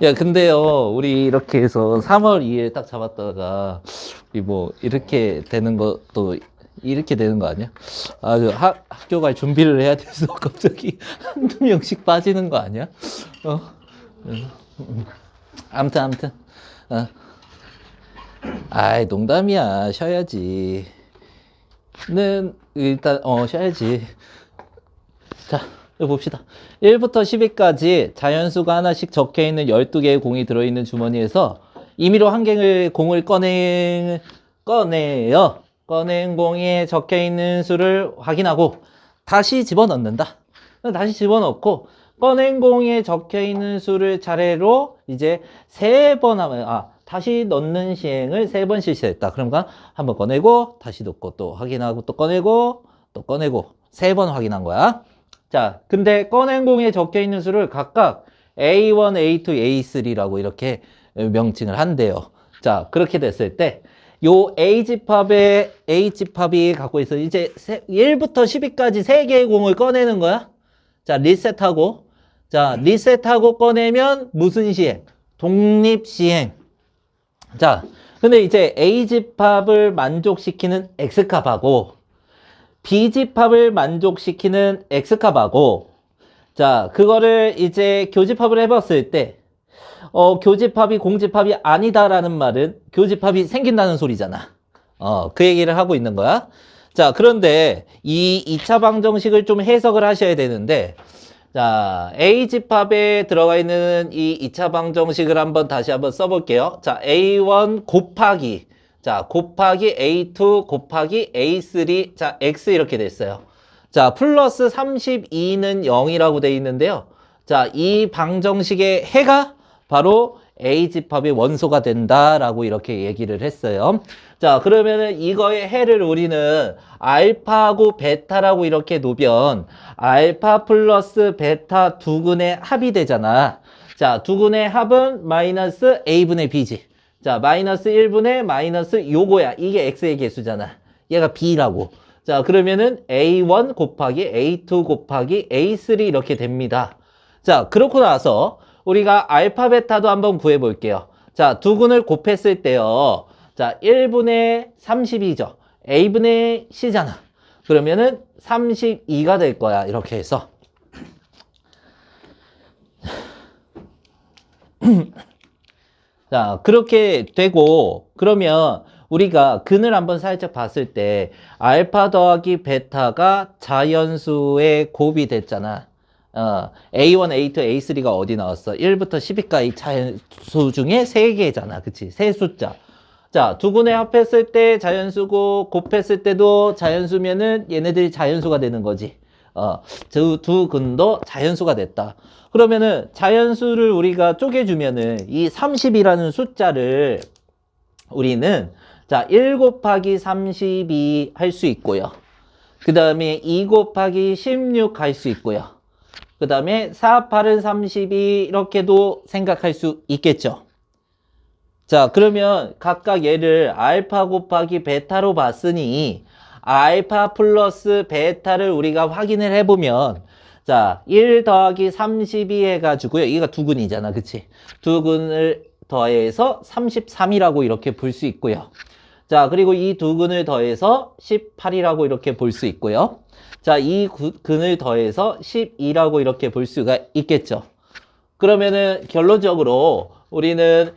야, 근데요, 우리 이렇게 해서 3월 2일 딱 잡았다가, 우리 뭐, 이렇게 되는 것도, 이렇게 되는 거 아니야? 아, 학교 갈 준비를 해야 돼서 갑자기 한두 명씩 빠지는 거 아니야? 어? 암튼. 어. 아이, 농담이야. 쉬어야지. 는, 일단, 쉬어야지. 자, 이거 봅시다. 1부터 10위까지 자연수가 하나씩 적혀있는 12개의 공이 들어있는 주머니에서 임의로 한 개의 공을 꺼내요. 꺼낸 공에 적혀있는 수를 확인하고 다시 집어넣는다. 다시 집어넣고 꺼낸 공에 적혀있는 수를 차례로 이제 3번 하면, 다시 넣는 시행을 3번 실시했다. 그러니까 한번 꺼내고 다시 넣고 또 확인하고 또 꺼내고 또 꺼내고 3번 확인한 거야. 자, 근데 꺼낸 공에 적혀 있는 수를 각각 A1, A2, A3라고 이렇게 명칭을 한대요. 자, 그렇게 됐을 때, 요 A집합이 갖고 있어. 이제 1부터 10위까지 3개의 공을 꺼내는 거야. 자, 리셋하고. 자, 리셋하고 꺼내면 무슨 시행? 독립시행. 자, 근데 이제 A집합을 만족시키는 X값하고, B집합을 만족시키는 X값하고, 자, 그거를 이제 교집합을 해봤을 때, 교집합이 공집합이 아니다라는 말은 교집합이 생긴다는 소리잖아. 그 얘기를 하고 있는 거야. 자, 그런데 이 2차 방정식을 좀 해석을 하셔야 되는데, 자, A집합에 들어가 있는 이 2차 방정식을 다시 한번 써볼게요. 자, A1 곱하기, 자, 곱하기 A2 곱하기 A3, 자, X 이렇게 됐어요. 자, 플러스 32는 0이라고 돼 있는데요. 자, 이 방정식의 해가 바로 A집합의 원소가 된다라고 이렇게 얘기를 했어요. 자, 그러면은 이거의 해를 우리는 알파하고 베타라고 이렇게 놓으면 알파 플러스 베타 두근의 합이 되잖아. 자, 두근의 합은 마이너스 A분의 B지. 자, 마이너스 1분의 마이너스 요거야. 이게 X의 개수잖아. 얘가 B라고. 자, 그러면은 A1 곱하기 A2 곱하기 A3 이렇게 됩니다. 자, 그렇고 나서 우리가 알파 베타도 한번 구해 볼게요. 자, 두근을 곱했을 때요. 자, 1분의 32죠. A분의 C잖아. 그러면은 32가 될 거야. 이렇게 해서. 자, 그렇게 되고, 그러면 우리가 근을 한번 살짝 봤을 때, 알파 더하기 베타가 자연수의 곱이 됐잖아. A1, A2, A3가 어디 나왔어? 1부터 10위까지 자연수 중에 3개잖아. 그치? 세 숫자. 자, 두 근에 합했을 때 자연수고, 곱했을 때도 자연수면은 얘네들이 자연수가 되는 거지. 두 근도 자연수가 됐다. 그러면은 자연수를 우리가 쪼개주면은 이 30이라는 숫자를 우리는 자, 1 곱하기 32 할 수 있고요. 그 다음에 2 곱하기 16 할 수 있고요. 그 다음에 4, 8은 32 이렇게도 생각할 수 있겠죠. 자, 그러면 각각 얘를 알파 곱하기 베타로 봤으니 알파 플러스 베타를 우리가 확인을 해보면 자, 1 더하기 32 해가지고요. 이가 두근이잖아. 그치? 두근을 더해서 33이라고 이렇게 볼 수 있고요. 자, 그리고 이 두근을 더해서 18이라고 이렇게 볼 수 있고요. 자, 이 근을 더해서 12라고 이렇게 볼 수가 있겠죠. 그러면은 결론적으로 우리는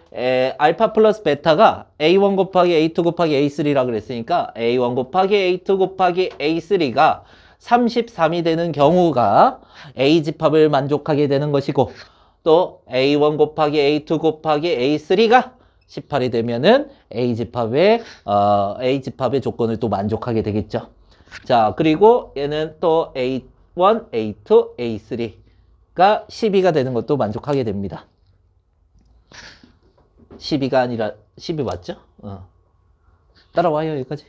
알파 플러스 베타가 A1 곱하기 A2 곱하기 A3라고 그랬으니까 A1 곱하기 A2 곱하기 A3가 33이 되는 경우가 A집합을 만족하게 되는 것이고 또 A1 곱하기 A2 곱하기 A3가 18이 되면은 A집합의 조건을 또 만족하게 되겠죠. 자, 그리고 얘는 또 A1, A2, A3가 12가 되는 것도 만족하게 됩니다. 12가 아니라 12 맞죠? 따라와요, 여기까지.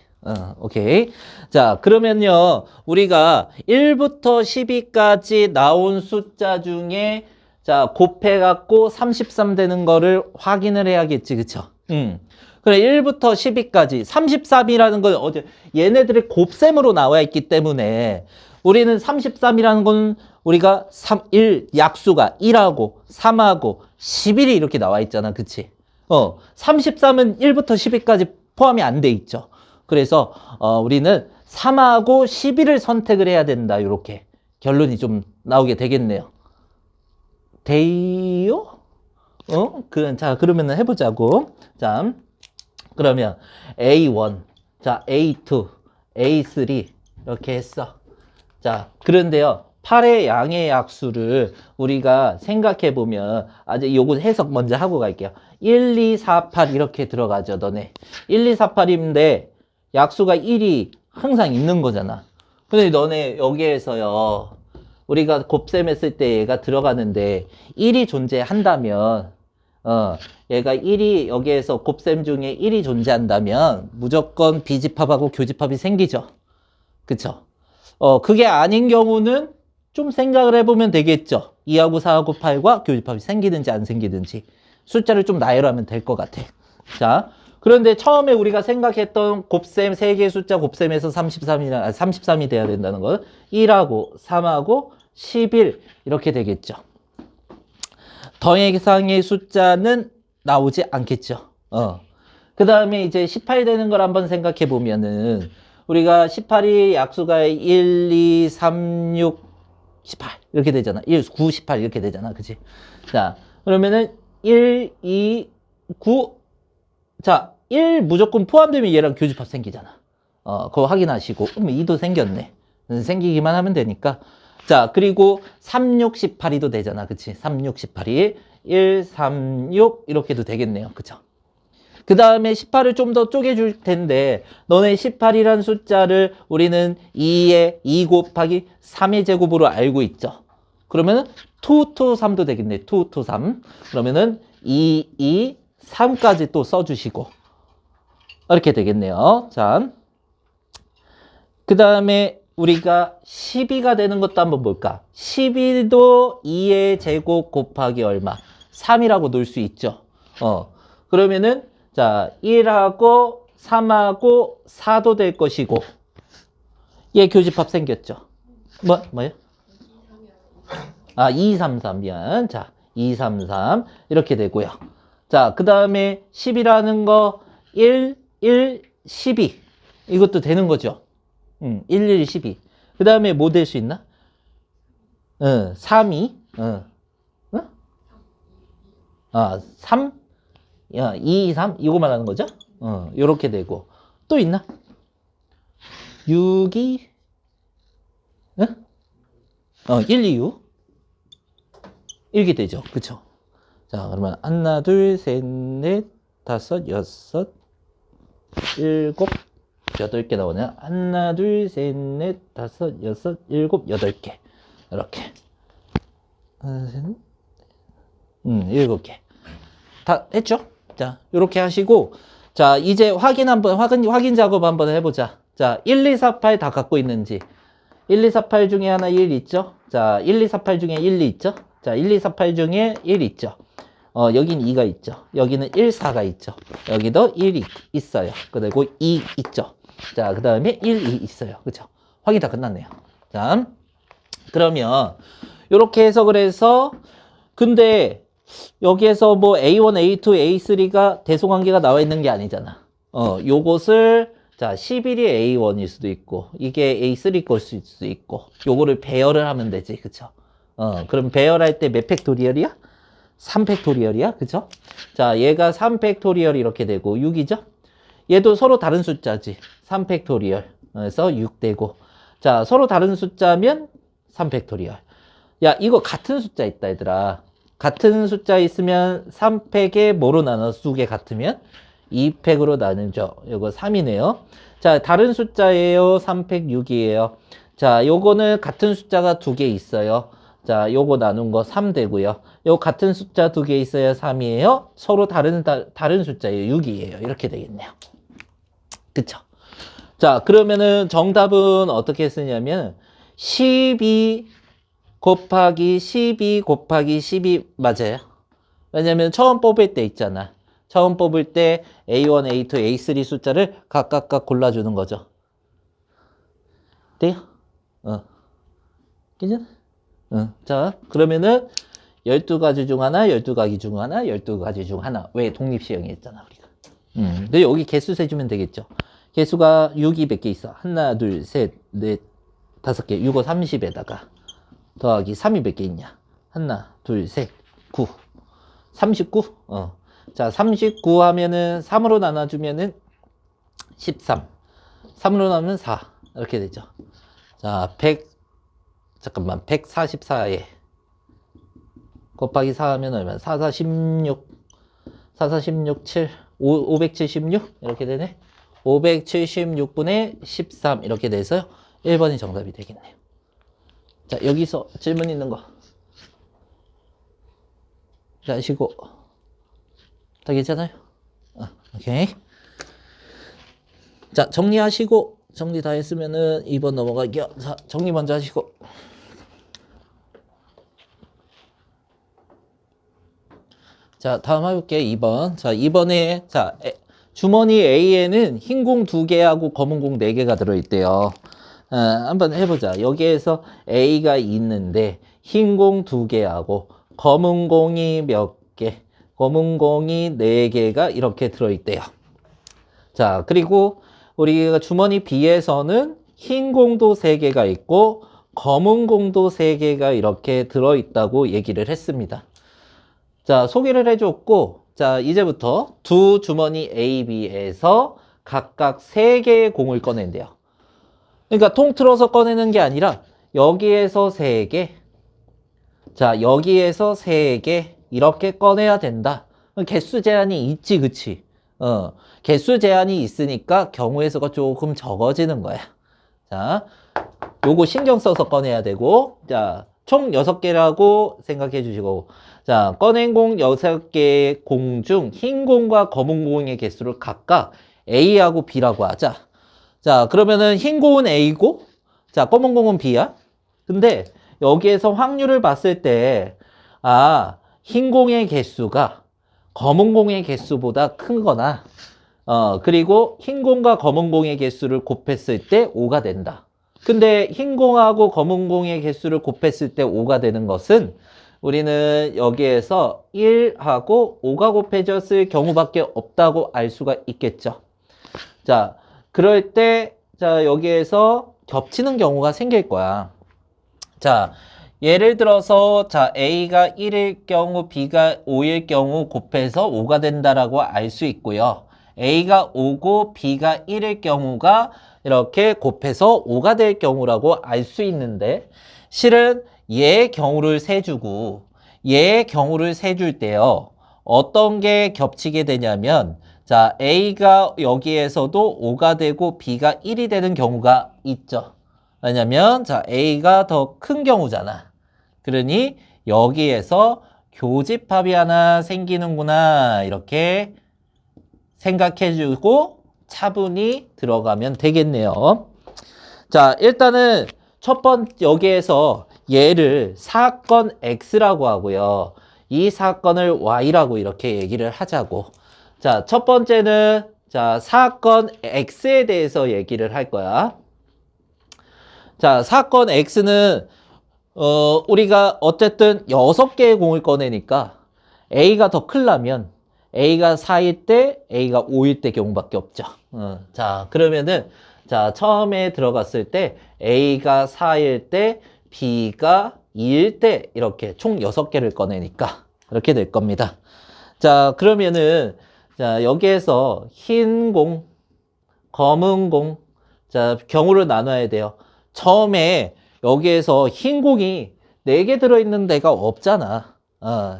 오케이. 자, 그러면요, 우리가 1부터 10위까지 나온 숫자 중에, 자, 곱해갖고 33 되는 거를 확인을 해야겠지, 그쵸? 그래, 1부터 10위까지. 33이라는 건 얘네들의 곱셈으로 나와 있기 때문에, 우리는 33이라는 건 우리가 1, 약수가 1하고 3하고 11이 이렇게 나와 있잖아. 그치? 33은 1부터 10일까지 포함이 안 돼 있죠. 그래서 우리는 3하고 11을 선택을 해야 된다. 이렇게 결론이 좀 나오게 되겠네요. 돼요? 자, 그러면은 해보자고. 자, 그러면 A1, 자, A2, A3 이렇게 했어. 자, 그런데요. 8의 양의 약수를 우리가 생각해 보면 아주 요거 해석 먼저 하고 갈게요. 1, 2, 4, 8 이렇게 들어가죠, 너네. 1, 2, 4, 8인데 약수가 1이 항상 있는 거잖아. 근데 너네 여기에서요. 우리가 곱셈했을 때 얘가 들어가는데 1이 존재한다면 얘가 1이 여기에서 곱셈 중에 1이 존재한다면 무조건 비집합하고 교집합이 생기죠. 그쵸? 그게 아닌 경우는 좀 생각을 해보면 되겠죠. 2하고 4하고 8과 교집합이 생기든지 안 생기든지 숫자를 좀 나열하면 될 것 같아. 자, 그런데 처음에 우리가 생각했던 곱셈 3개의 숫자 곱셈에서 33이 돼야 된다는 건 1하고 3하고 11 이렇게 되겠죠. 더 이상의 숫자는 나오지 않겠죠. 그 다음에 이제 18 되는 걸 한번 생각해 보면은 우리가 18이 약수가 1, 2, 3, 6, 18 이렇게 되잖아. 1, 9, 18 이렇게 되잖아. 그치? 자, 그러면은 1, 2, 9 자, 1 무조건 포함되면 얘랑 교집합 생기잖아. 그거 확인하시고 2도 생겼네. 생기기만 하면 되니까. 자, 그리고 3, 6, 18이도 되잖아. 그치? 3, 6, 18이 1, 3, 6 이렇게도 되겠네요. 그쵸? 그 다음에 18을 좀 더 쪼개줄 텐데 너네 18이란 숫자를 우리는 2 곱하기 3의 제곱으로 알고 있죠. 그러면은 2 to 3도 되겠네. 2 to 3. 그러면은 2, 3까지 또 써주시고 이렇게 되겠네요. 자, 그 다음에 우리가 12가 되는 것도 한번 볼까? 12도 2의 제곱 곱하기 얼마? 3이라고 놓을 수 있죠. 그러면은 자, 1하고 3하고 4도 될 것이고 얘 교집합 생겼죠. 뭐요? 2, 3, 3이야. 자, 2, 3, 3 이렇게 되고요. 자, 그 다음에 10이라는 거 1, 1, 12 이것도 되는 거죠. 1, 1, 12. 그 다음에 뭐 될 수 있나? 3, 2 3 2, 3 이거 말하는 거죠? 요렇게 되고 또 있나? 6, 2 1, 2, 6 이렇게 되죠. 그쵸? 자, 그러면 하나, 둘, 셋, 넷, 다섯, 여섯, 일곱, 8개 나오네요. 하나, 둘, 셋, 넷, 다섯, 여섯, 일곱, 8개. 이렇게. 7개. 다 했죠? 자, 이렇게 하시고, 자, 이제 확인 작업 한번 해보자. 자, 1, 2, 4, 8 다 갖고 있는지. 1, 2, 4, 8 중에 하나 1 있죠? 자, 1, 2, 4, 8 중에 1 있죠? 자, 1, 2, 4, 8 중에 1 있죠? 여긴 2가 있죠. 여기는 1, 4가 있죠. 여기도 1이 있어요. 그리고 2 있죠. 자, 그 다음에 1, 2 있어요. 그쵸? 확인 다 끝났네요. 자, 그러면, 이렇게 해석을 해서, 근데, 여기에서 뭐 A1, A2, A3가 대소관계가 나와 있는 게 아니잖아. 요것을, 자, 11이 A1일 수도 있고, 이게 A3 걸 수도 있고, 요거를 배열을 하면 되지. 그쵸? 그럼 배열할 때 몇 팩토리얼이야? 3팩토리얼이야. 그쵸? 자, 얘가 3팩토리얼 이렇게 되고 6이죠? 얘도 서로 다른 숫자지. 3팩토리얼에서 6 되고. 자, 서로 다른 숫자면 3팩토리얼. 야, 이거 같은 숫자 있다, 얘들아. 같은 숫자 있으면 3팩에 뭐로 나눠? 두 개 같으면 2팩으로 나누죠. 이거 3이네요. 자, 다른 숫자예요. 3팩 6이에요. 자, 요거는 같은 숫자가 두 개 있어요. 자, 요거 나눈 거 3 되고요. 요 같은 숫자 두 개 있어야 3이에요. 서로 다른 숫자예요. 6이에요. 이렇게 되겠네요. 그쵸? 자, 그러면은 정답은 어떻게 쓰냐면 12 곱하기 12 곱하기 12 맞아요. 왜냐면 처음 뽑을 때 있잖아. 처음 뽑을 때 A1, A2, A3 숫자를 각각 골라주는 거죠. 돼요? 괜찮아? 자, 그러면은 12가지 중 하나, 12가지 중 하나, 12가지 중 하나. 왜? 독립시행이 했잖아, 우리가. 근데 여기 개수 세주면 되겠죠. 개수가 6이 몇 개 있어? 하나, 둘, 셋, 넷, 5개. 6어 30에다가 더하기 3이 몇 개 있냐? 하나, 둘, 셋, 9. 39? 자, 39 하면은 3으로 나눠주면은 13. 3으로 나누면 4. 이렇게 되죠. 자, 144에 곱하기 4 하면 얼마? 4, 4, 16. 4, 4, 16, 7. 576? 이렇게 되네. 576분의 13. 이렇게 돼서 1번이 정답이 되겠네요. 자, 여기서 질문 있는 거. 자, 하시고. 다 괜찮아요? 오케이. 자, 정리하시고. 정리 다 했으면은 2번 넘어갈게요. 자, 정리 먼저 하시고. 자, 다음 해볼게요. 2번. 자, 2번에, 자, 주머니 A에는 흰 공 2개하고 검은 공 4개가 들어있대요. 한번 해보자. 여기에서 A가 있는데, 흰 공 2개하고 검은 공이 몇 개? 검은 공이 4개가 이렇게 들어있대요. 자, 그리고 우리가 주머니 B에서는 흰 공도 3개가 있고, 검은 공도 3개가 이렇게 들어있다고 얘기를 했습니다. 자, 소개를 해줬고, 자, 이제부터 두 주머니 A, B에서 각각 3개의 공을 꺼낸대요. 그러니까 통틀어서 꺼내는 게 아니라 여기에서 3개, 자, 여기에서 3개 이렇게 꺼내야 된다. 개수 제한이 있지, 그치? 개수 제한이 있으니까 경우의 수가 조금 적어지는 거야. 자, 요거 신경 써서 꺼내야 되고, 자, 총 6개라고 생각해 주시고, 자, 꺼낸 공 6개의 공 중 흰 공과 검은 공의 개수를 각각 A하고 B라고 하자. 자, 그러면은 흰 공은 A고, 자, 검은 공은 B야. 근데 여기에서 확률을 봤을 때, 흰 공의 개수가 검은 공의 개수보다 큰 거나, 그리고 흰 공과 검은 공의 개수를 곱했을 때 5가 된다. 근데 흰 공하고 검은 공의 개수를 곱했을 때 5가 되는 것은 우리는 여기에서 1하고 5가 곱해졌을 경우밖에 없다고 알 수가 있겠죠. 자, 그럴 때, 자, 여기에서 겹치는 경우가 생길 거야. 자, 예를 들어서, 자, A가 1일 경우, B가 5일 경우 곱해서 5가 된다라고 알 수 있고요. A가 5고 B가 1일 경우가 이렇게 곱해서 5가 될 경우라고 알 수 있는데, 실은 얘의 경우를 세주고 얘의 경우를 세줄 때요, 어떤 게 겹치게 되냐면, 자, A가 여기에서도 5가 되고 B가 1이 되는 경우가 있죠. 왜냐면, 자, A가 더 큰 경우잖아. 그러니 여기에서 교집합이 하나 생기는구나, 이렇게 생각해주고 차분히 들어가면 되겠네요. 자, 일단은 첫 번째 여기에서 얘를 사건 X라고 하고요. 이 사건을 Y라고 이렇게 얘기를 하자고. 자, 첫 번째는, 자, 사건 X에 대해서 얘기를 할 거야. 자, 사건 X는 우리가 어쨌든 6개의 공을 꺼내니까 A가 더 크려면 A가 4일 때, A가 5일 때 경우밖에 없죠. 자, 그러면은, 자, 처음에 들어갔을 때 A가 4일 때, B가 2일 때 이렇게 총 6개를 꺼내니까 이렇게 될 겁니다. 자, 그러면은, 자, 여기에서 흰 공, 검은 공, 자, 경우를 나눠야 돼요. 처음에 여기에서 흰 공이 4개 들어있는 데가 없잖아.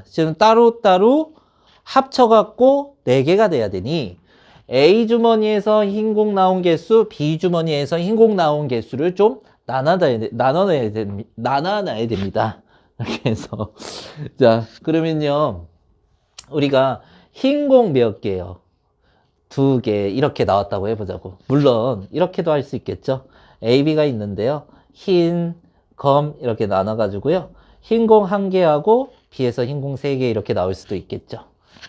지금 따로따로 합쳐갖고 4개가 돼야 되니, A 주머니에서 흰 공 나온 개수, B 주머니에서 흰 공 나온 개수를 좀 나눠놔야 됩니다. 이렇게 해서. 자, 그러면요, 우리가 흰 공 몇 개요? 2개 이렇게 나왔다고 해보자고. 물론 이렇게도 할 수 있겠죠. A, B가 있는데요, 흰, 검 이렇게 나눠가지고요, 흰 공 1개하고 B에서 흰 공 3개 이렇게 나올 수도 있겠죠.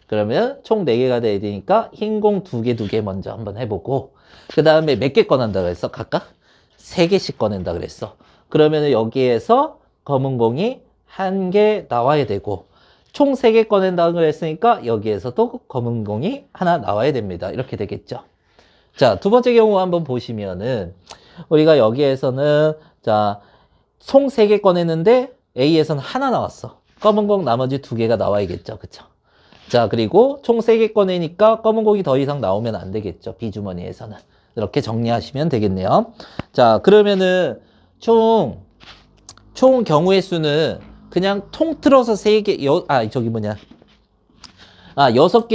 그러면 총 4개가 돼야 되니까 흰 공 2개 먼저 한번 해보고, 그 다음에 몇 개 꺼낸다 그랬어? 각각? 3개씩 꺼낸다 그랬어. 그러면 여기에서 검은 공이 한 개 나와야 되고, 총 3개 꺼낸다고 했으니까 여기에서도 검은 공이 하나 나와야 됩니다. 이렇게 되겠죠. 자, 두 번째 경우 한번 보시면은 우리가 여기에서는 자, 총 3개 꺼냈는데 A에서는 하나 나왔어. 검은 공 나머지 2개가 나와야겠죠. 그쵸? 자, 그리고 총 3개 꺼내니까 검은 공이 더 이상 나오면 안 되겠죠. B주머니에서는. 이렇게 정리하시면 되겠네요. 자, 그러면은 총 경우의 수는 그냥 통틀어서 3개, 6개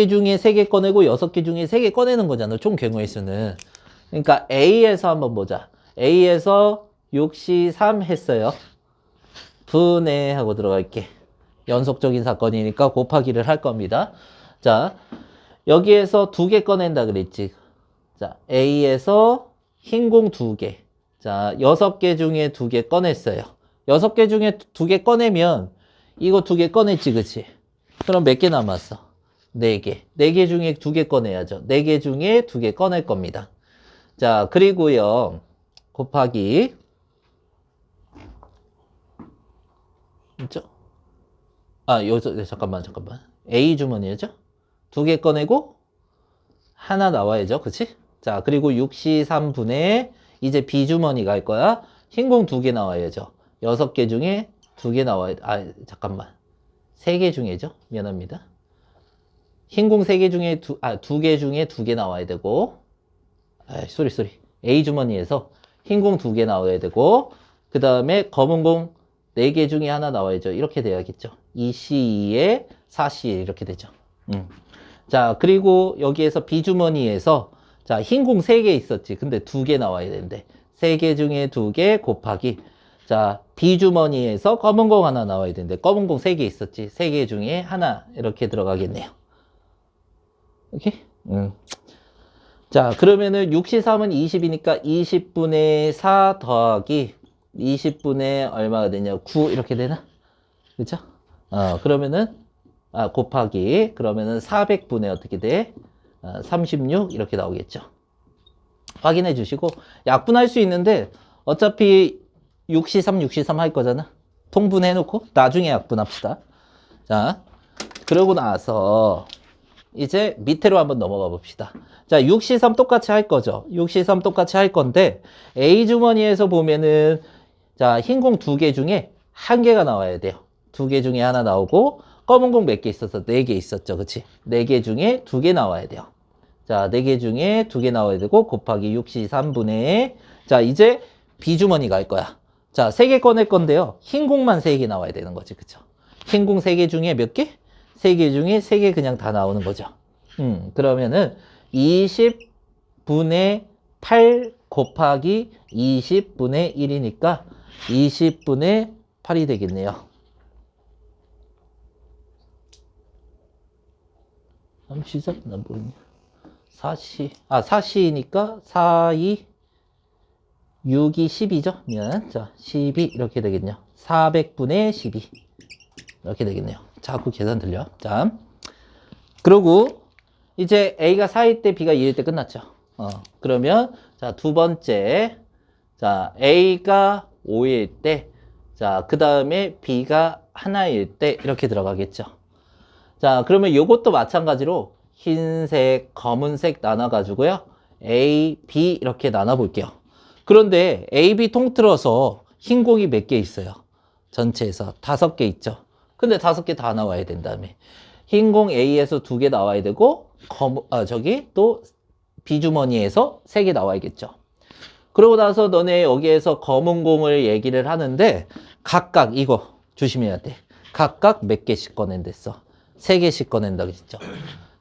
중에 3개 꺼내고 6개 중에 3개 꺼내는 거잖아. 총 경우의 수는. 그러니까 A에서 한번 보자. A에서 6시 3 했어요. 분해하고 들어갈게. 연속적인 사건이니까 곱하기를 할 겁니다. 자, 여기에서 2개 꺼낸다 그랬지. 자, A에서 흰 공 2개. 자, 6개 중에 2개 꺼냈어요. 6개 중에 2개 꺼내면 이거 2개 꺼냈지, 그치? 그럼 몇 개 남았어? 4개. 4개 중에 2개 꺼내야죠. 4개 중에 2개 꺼낼 겁니다. 자, 그리고요. 곱하기. 그죠? 잠깐만. A 주머니였죠? 2개 꺼내고 하나 나와야죠. 그치? 자, 그리고 6시 3분의 이제 B 주머니 갈 거야. 흰 공 2개 나와야죠. 6개 중에 2개 나와야, 3개 중에죠. 미안합니다. 흰 공 3개 중에 2개 중에 2개 나와야 되고, 쏘리. A 주머니에서 흰 공 2개 나와야 되고, 그 다음에 검은 공 4개 중에 하나 나와야죠. 이렇게 돼야겠죠. 2C2에 4C 이렇게 되죠. 자, 그리고 여기에서 B 주머니에서 자, 흰 공 3개 있었지. 근데 2개 나와야 되는데 3개 중에 2개 곱하기 자, B 주머니에서 검은 공 하나 나와야 되는데 검은 공 3개 있었지. 3개 중에 하나 이렇게 들어가겠네요. 오케이? 자, 그러면은 6C3은 20이니까 20분의 4 더하기 20분의 얼마가 되냐? 9 이렇게 되나? 그쵸? 그러면은 곱하기 그러면은 400분의 어떻게 돼? 36 이렇게 나오겠죠. 확인해 주시고 약분할 수 있는데 어차피 6C3 할 거잖아. 통분해 놓고 나중에 약분합시다. 자, 그러고 나서 이제 밑으로 한번 넘어가 봅시다. 자, 6C3 똑같이 할 거죠. 6C3 똑같이 할 건데 A 주머니에서 보면은 자, 흰 공 2개 중에 1개가 나와야 돼요. 2개 중에 하나 나오고 검은 공 몇 개 있었어? 4개 있었죠. 그치? 4개 중에 2개 나와야 돼요. 자, 4개 중에 2개 나와야 되고 곱하기 6C3분의 자, 이제 B주머니 갈 거야. 자, 3개 꺼낼 건데요. 흰 공만 3개 나와야 되는 거지. 그쵸? 흰 공 3개 중에 몇 개? 3개 중에 3개 그냥 다 나오는 거죠. 그러면은 20분의 8 곱하기 20분의 1이니까 20분의 8이 되겠네요. 4C니까 4, 2, 6이 10이죠? 미안. 자, 12 이렇게 되겠네요. 400분의 12 이렇게 되겠네요. 자꾸 계산 들려. 자, 그리고 이제 A가 4일 때 B가 2일 때 끝났죠. 그러면 자, 두 번째 자, A가 5일 때 자, 그 다음에 B가 하나일 때 이렇게 들어가겠죠. 자, 그러면 요것도 마찬가지로 흰색, 검은색 나눠가지고요. A, B 이렇게 나눠볼게요. 그런데 A, B 통틀어서 흰 공이 몇 개 있어요? 전체에서 5개 있죠. 근데 5개 다 나와야 된다며. 흰 공 A에서 2개 나와야 되고 또 B 주머니에서 3개 나와야겠죠. 그러고 나서 너네 여기에서 검은 공을 얘기를 하는데 각각 이거 조심해야 돼. 각각 몇 개씩 꺼낸댔어? 3개씩 꺼낸다 그랬죠.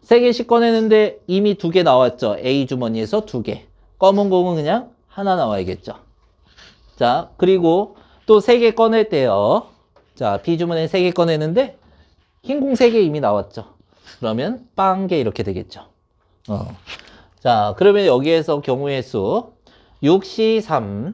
3개씩 꺼내는데 이미 2개 나왔죠. A 주머니에서 2개. 검은 공은 그냥 하나 나와야겠죠. 자, 그리고 또 3개 꺼낼 때요. 자, B 주머니에 3개 꺼내는데 흰 공 3개 이미 나왔죠. 그러면 빵개 이렇게 되겠죠. 자, 그러면 여기에서 경우의 수 6C3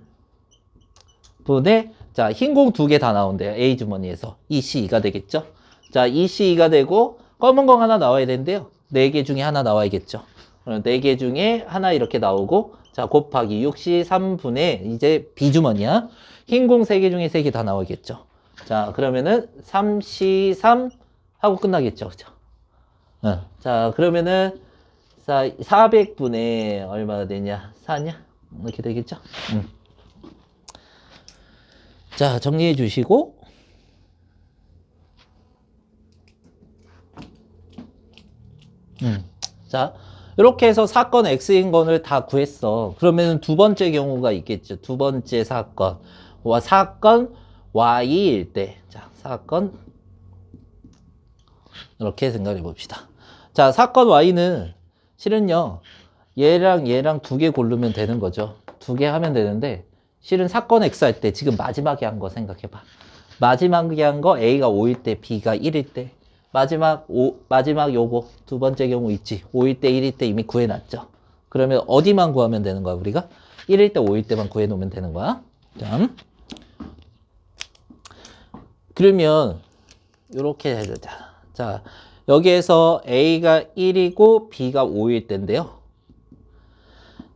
분의 자, 흰 공 2개 다 나온대요. A 주머니에서 2C2가 되겠죠. 자, 2C2가 되고 검은 공 하나 나와야 되는데요. 4개 중에 하나 나와야겠죠. 그럼 4개 중에 하나 이렇게 나오고 자, 곱하기 6C3분의 이제 B 주머니야. 흰 공 3개 중에 3개 다 나오겠죠. 자, 그러면은 3C3 하고 끝나겠죠. 그죠? 자, 그러면은 400분의 얼마가 되냐? 4냐? 이렇게 되겠죠? 자, 정리해 주시고 자, 이렇게 해서 사건 X인 건을 다 구했어. 그러면 두 번째 경우가 있겠죠. 두 번째 사건. 사건 Y일 때. 자, 사건. 이렇게 생각해 봅시다. 자, 사건 Y는 실은요, 얘랑 얘랑 두 개 고르면 되는 거죠. 두 개 하면 되는데, 실은 사건 X 할 때 지금 마지막에 한 거 생각해 봐. 마지막에 한 거 A가 5일 때, B가 1일 때. 마지막 요거 두 번째 경우 있지. 5일 때, 1일 때 이미 구해놨죠. 그러면 어디만 구하면 되는 거야, 우리가? 1일 때, 5일 때만 구해놓으면 되는 거야. 자, 그러면 이렇게 해보자. 자, 여기에서 A가 1이고 B가 5일 때인데요.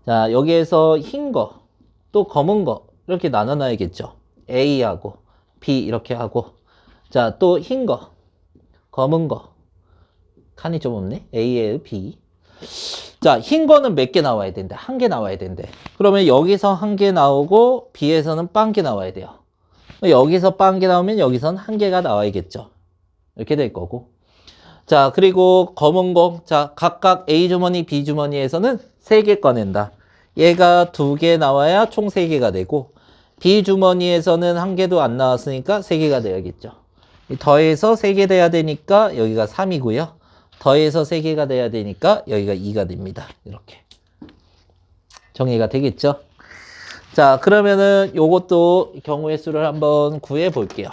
자, 여기에서 흰 거, 또 검은 거 이렇게 나눠놔야겠죠. A하고 B 이렇게 하고, 자, 또 흰 거, 검은 거, 칸이 좀 없네. A에 B. 자, 흰 거는 몇 개 나와야 된대? 한 개 나와야 된대. 그러면 여기서 한 개 나오고 B에서는 빵 개 나와야 돼요. 여기서 빵 개 나오면 여기선 한 개가 나와야겠죠. 이렇게 될 거고. 자, 그리고 검은 거. 자, 각각 A 주머니, B 주머니에서는 3개 꺼낸다. 얘가 2개 나와야 총 3개가 되고, B 주머니에서는 한 개도 안 나왔으니까 3개가 돼야겠죠. 더해서 3개 돼야 되니까 여기가 3이고요. 더해서 3개가 돼야 되니까 여기가 2가 됩니다. 이렇게. 정리가 되겠죠? 자, 그러면은 요것도 경우의 수를 한번 구해 볼게요.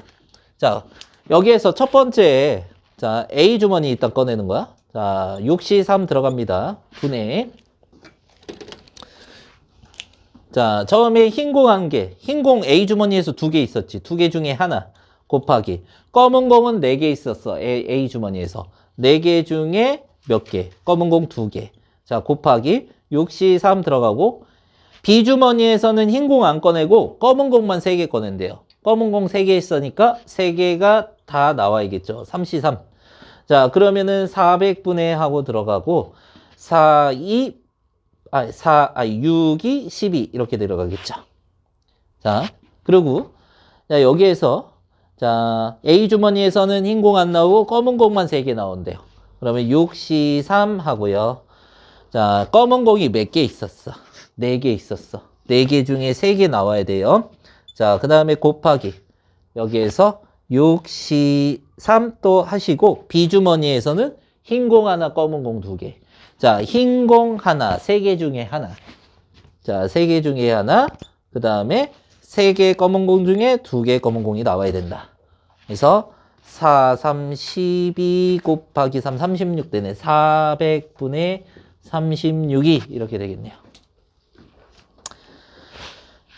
자, 여기에서 첫 번째, 자, A 주머니 일단 꺼내는 거야. 자, 6C3 들어갑니다. 분해. 자, 처음에 흰공 한 개. 흰공 A 주머니에서 2개 있었지. 2개 중에 하나. 곱하기. 검은 공은 4개 있었어. A 주머니에서. 4개 중에 몇 개? 검은 공 2개. 자, 곱하기. 6C3 들어가고. B 주머니에서는 흰 공 안 꺼내고 검은 공만 3개 꺼낸대요. 검은 공 3개 있으니까 3개가 다 나와야겠죠. 3C3. 자, 그러면은 400분의 하고 들어가고 6이 12 이렇게 들어가겠죠. 자, 그리고 자, 여기에서 자, A 주머니에서는 흰 공 안 나오고 검은 공만 3개 나온대요. 그러면 6C3 하고요. 자, 검은 공이 몇 개 있었어? 4개 있었어. 4개 중에 3개 나와야 돼요. 자, 그 다음에 곱하기. 여기에서 6C3 또 하시고, B주머니에서는 흰 공 하나, 검은 공 2개. 자, 흰 공 하나, 3개 중에 하나. 자, 3개 중에 하나. 그 다음에 3개 검은 공 중에 2개 검은 공이 나와야 된다. 그래서 4, 3, 12 곱하기 3, 36 되네. 400분의 36이 이렇게 되겠네요.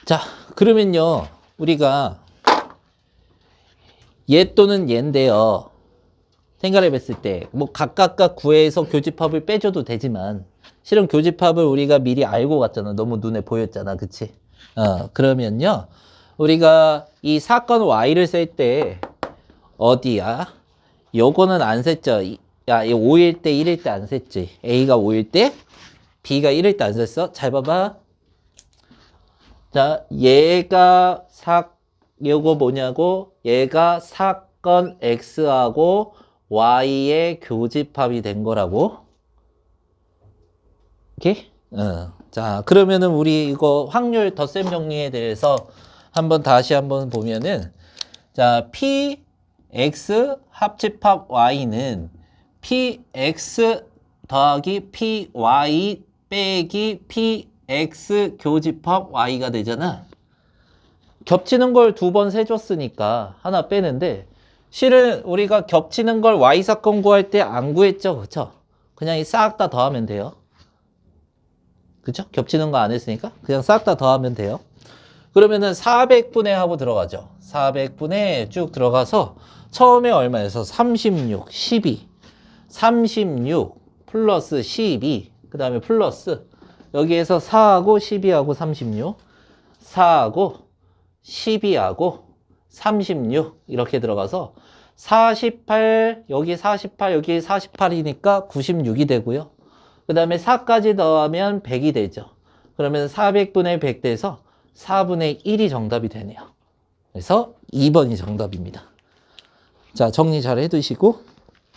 자, 그러면요, 우리가 얘 또는 얘인데요. 생각해 봤을 때, 뭐 각각 구해서 교집합을 빼줘도 되지만, 실은 교집합을 우리가 미리 알고 갔잖아. 너무 눈에 보였잖아. 그치? 그러면요, 우리가 이 사건 Y를 쓸 때, 어디야? 요거는 안 셌죠? 야, 이 5일 때, 1일 때 안 셌지? A가 5일 때, B가 1일 때 안 셌어? 잘 봐봐. 자, 요거 뭐냐고? 얘가 사건 X하고 Y의 교집합이 된 거라고. 오케이? 자, 그러면은 우리 이거 확률 덧셈 정리에 대해서 다시 한번 보면은, 자, PX 합집합 Y는 PX 더하기 PY 빼기 PX 교집합 Y가 되잖아. 겹치는 걸 2번 세줬으니까 하나 빼는데, 실은 우리가 겹치는 걸 Y 사건 구할 때 안 구했죠. 그쵸? 그냥 싹 다 더하면 돼요. 그쵸? 겹치는 거 안 했으니까 그냥 싹 다 더하면 돼요. 그러면은 400분의 하고 들어가죠. 400분의 쭉 들어가서 처음에 얼마에서 36, 12, 36 플러스 12, 그 다음에 플러스 여기에서 4하고 12하고 36, 4하고 12하고 36 이렇게 들어가서 48 여기 48 여기 48이니까 96이 되고요. 그 다음에 4까지 더하면 100이 되죠. 그러면 400분의 100 돼서 4분의 1이 정답이 되네요. 그래서 2번이 정답입니다. 자, 정리 잘 해두시고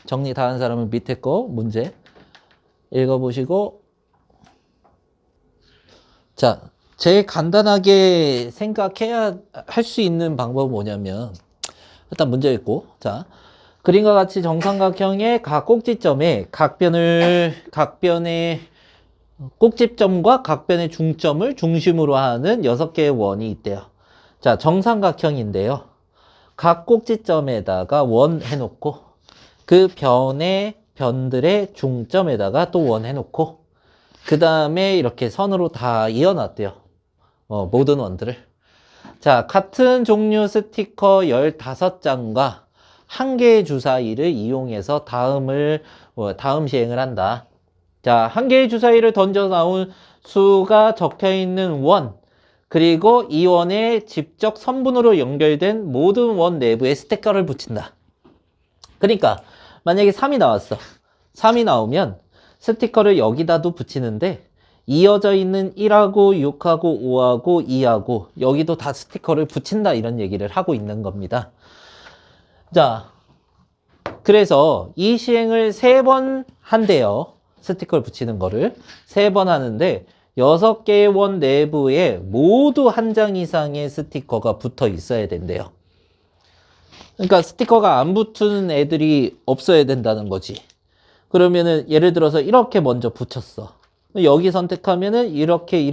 정리 다 한 사람은 밑에 거 문제 읽어보시고, 자, 제일 간단하게 생각해야 할 수 있는 방법은 뭐냐면, 일단 문제 읽고, 자, 그림과 같이 정삼각형의 각 꼭지점에 각변의 꼭지점과 각변의 중점을 중심으로 하는 6개의 원이 있대요. 자, 정삼각형인데요. 각 꼭지점에다가 원 해놓고 그 변들의 중점에다가 또 원 해놓고 그 다음에 이렇게 선으로 다 이어놨대요. 모든 원들을. 자, 같은 종류 스티커 15장과 한 개의 주사위를 이용해서 다음 시행을 한다. 자, 한 개의 주사위를 던져 나온 수가 적혀 있는 원, 그리고 이 원에 직접 선분으로 연결된 모든 원 내부에 스티커를 붙인다. 그러니까 만약에 3이 나왔어. 3이 나오면 스티커를 여기다도 붙이는데 이어져 있는 1하고 6하고 5하고 2하고 여기도 다 스티커를 붙인다, 이런 얘기를 하고 있는 겁니다. 자, 그래서 이 시행을 3번 한대요. 스티커를 붙이는 거를 3번 하는데 6개의 원 내부에 모두 한 장 이상의 스티커가 붙어 있어야 된대요. 그러니까 스티커가 안 붙는 애들이 없어야 된다는 거지. 그러면은 예를 들어서 이렇게 먼저 붙였어. 여기 선택하면은 이렇게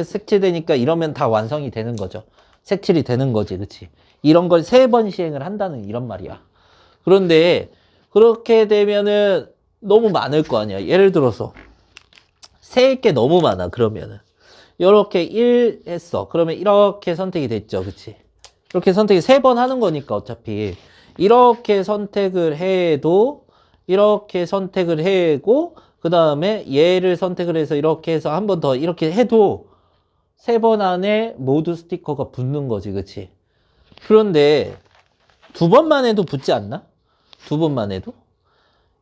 색칠되니까 이러면 다 완성이 되는 거죠. 색칠이 되는 거지, 그치? 이런 걸 3번 시행을 한다는 이런 말이야. 그런데 그렇게 되면은 너무 많을 거 아니야. 예를 들어서 세일 게 너무 많아. 그러면은 이렇게 1 했어. 그러면 이렇게 선택이 됐죠, 그치? 이렇게 선택이 3번 하는 거니까 어차피 이렇게 선택을 해도 이렇게 선택을 해고 그 다음에 얘를 선택을 해서 이렇게 해서 한 번 더 이렇게 해도 3번 안에 모두 스티커가 붙는 거지, 그치? 그런데 2번만 해도 붙지 않나? 2번만 해도?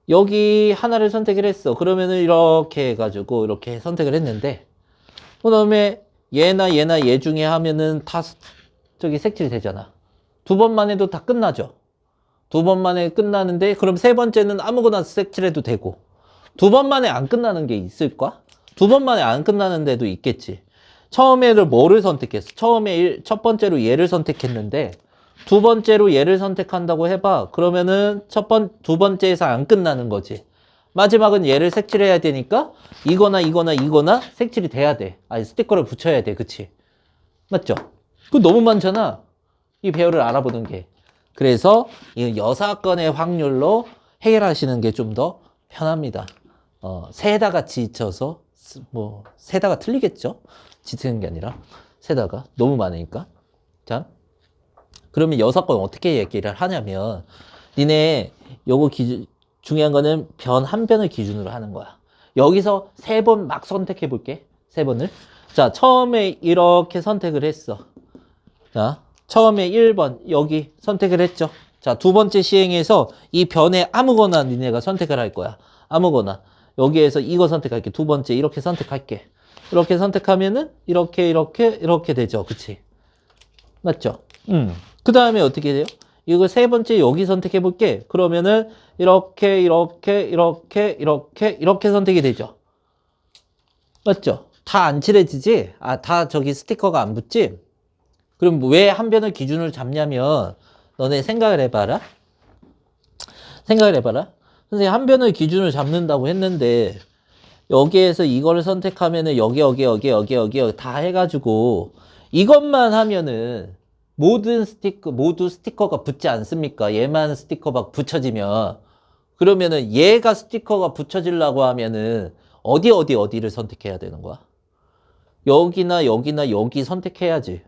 여기 하나를 선택을 했어. 그러면은 이렇게 해가지고 이렇게 선택을 했는데 그 다음에 얘나 얘 중에 하면은 다 저기 색칠이 되잖아. 2번만 해도 다 끝나죠. 2번만에 끝나는데 그럼 3번째는 아무거나 색칠해도 되고 2번만에 안 끝나는 게 있을까? 2번만에 안 끝나는 데도 있겠지. 처음에를 뭐를 선택했어? 처음에 첫 번째로 얘를 선택했는데 2번째로 얘를 선택한다고 해봐. 그러면은 두 번째에서 안 끝나는 거지. 마지막은 얘를 색칠해야 되니까 이거나 색칠이 돼야 돼. 아니, 스티커를 붙여야 돼. 그치? 맞죠? 그거 너무 많잖아. 이 배열을 알아보는 게. 그래서 이 6건의 확률로 해결하시는 게 좀 더 편합니다. 세다가 지쳐서, 세다가 틀리겠죠? 지치는 게 아니라, 세다가 너무 많으니까. 자, 그러면 6건 어떻게 얘기를 하냐면, 니네, 요거 중요한 거는 변 한 변을 기준으로 하는 거야. 여기서 3번 막 선택해 볼게. 3번을. 자, 처음에 이렇게 선택을 했어. 자, 처음에 1번 여기 선택을 했죠. 자, 2번째 시행에서 이 변에 아무거나 니네가 선택을 할 거야. 아무거나. 여기에서 이거 선택할게. 2번째 이렇게 선택할게. 이렇게 선택하면은 이렇게 되죠. 그치? 맞죠? 그 다음에 어떻게 돼요? 이거 3번째 여기 선택해 볼게. 그러면은 이렇게 선택이 되죠. 맞죠? 다 안 칠해지지? 다 저기 스티커가 안 붙지? 그럼 왜 한 변을 기준으로 잡냐면, 너네 생각을 해봐라. 선생님, 한 변을 기준으로 잡는다고 했는데, 여기에서 이거를 선택하면은 여기 다 해가지고, 이것만 하면은, 모두 스티커가 붙지 않습니까? 얘만 스티커가 붙여지면. 그러면은 얘가 스티커가 붙여지려고 하면은, 어디를 선택해야 되는 거야? 여기나 여기 선택해야지.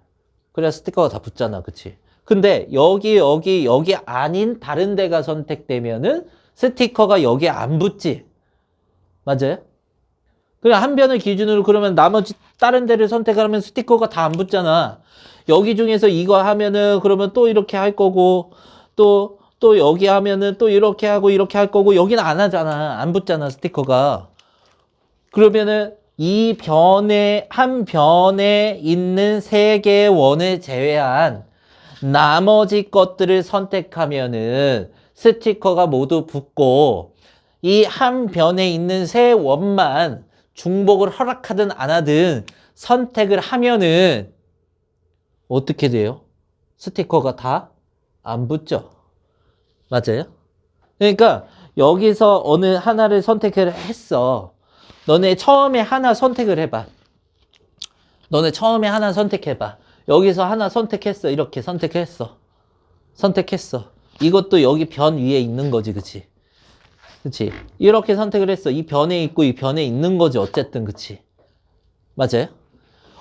그래야 스티커가 다 붙잖아. 그치? 근데 여기 아닌 다른 데가 선택되면은 스티커가 여기 안 붙지. 맞아요? 그래, 한 변을 기준으로 그러면 나머지 다른 데를 선택하면 스티커가 다 안 붙잖아. 여기 중에서 이거 하면은 그러면 또 이렇게 할 거고, 또 여기 하면은 또 이렇게 하고 이렇게 할 거고, 여기는 안 하잖아. 안 붙잖아, 스티커가. 그러면은 이 변에, 한 변에 있는 세 개의 원을 제외한 나머지 것들을 선택하면은 스티커가 모두 붙고, 이 한 변에 있는 세 원만 중복을 허락하든 안 하든 선택을 하면은 어떻게 돼요? 스티커가 다 안 붙죠. 맞아요? 그러니까 여기서 어느 하나를 선택을 했어. 너네 처음에 하나 선택을 해봐. 너네 처음에 하나 선택해봐. 여기서 하나 선택했어. 이렇게 선택했어. 선택했어. 이것도 여기 변 위에 있는 거지, 그치? 그치? 이렇게 선택을 했어. 이 변에 있고 이 변에 있는 거지, 어쨌든, 그치? 맞아요?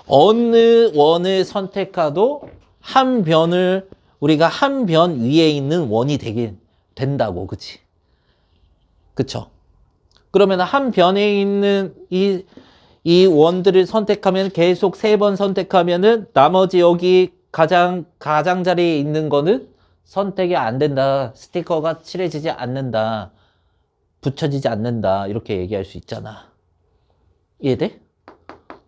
어느 원을 선택해도 한 변을, 우리가 한 변 위에 있는 원이 되긴 된다고, 그치? 그쵸? 그러면 한 변에 있는 이 원들을 선택하면 계속 세 번 선택하면은 나머지 여기 가장자리에 있는 거는 선택이 안 된다. 스티커가 칠해지지 않는다. 붙여지지 않는다. 이렇게 얘기할 수 있잖아. 이해돼?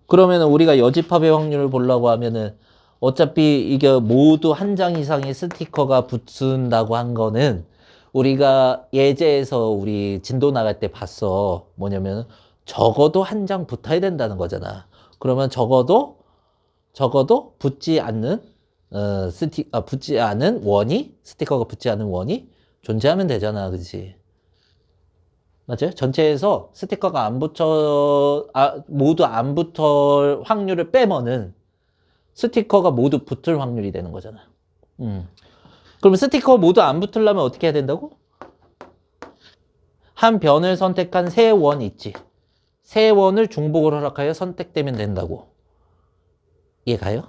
그러면 우리가 여집합의 확률을 보려고 하면은 어차피 이게 모두 한 장 이상의 스티커가 붙는다고 한 거는 우리가 예제에서 우리 진도 나갈 때 봤어. 뭐냐면 적어도 한 장 붙어야 된다는 거잖아. 그러면 적어도 붙지 않는 붙지 않은 원이 스티커가 붙지 않은 원이 존재하면 되잖아. 그렇지? 맞아요? 전체에서 스티커가 안 붙어 모두 안 붙을 확률을 빼면은 스티커가 모두 붙을 확률이 되는 거잖아. 그러면 스티커 모두 안 붙으려면 어떻게 해야 된다고? 한 변을 선택한 세 원 있지. 세 원을 중복을 허락하여 선택되면 된다고. 이해가요?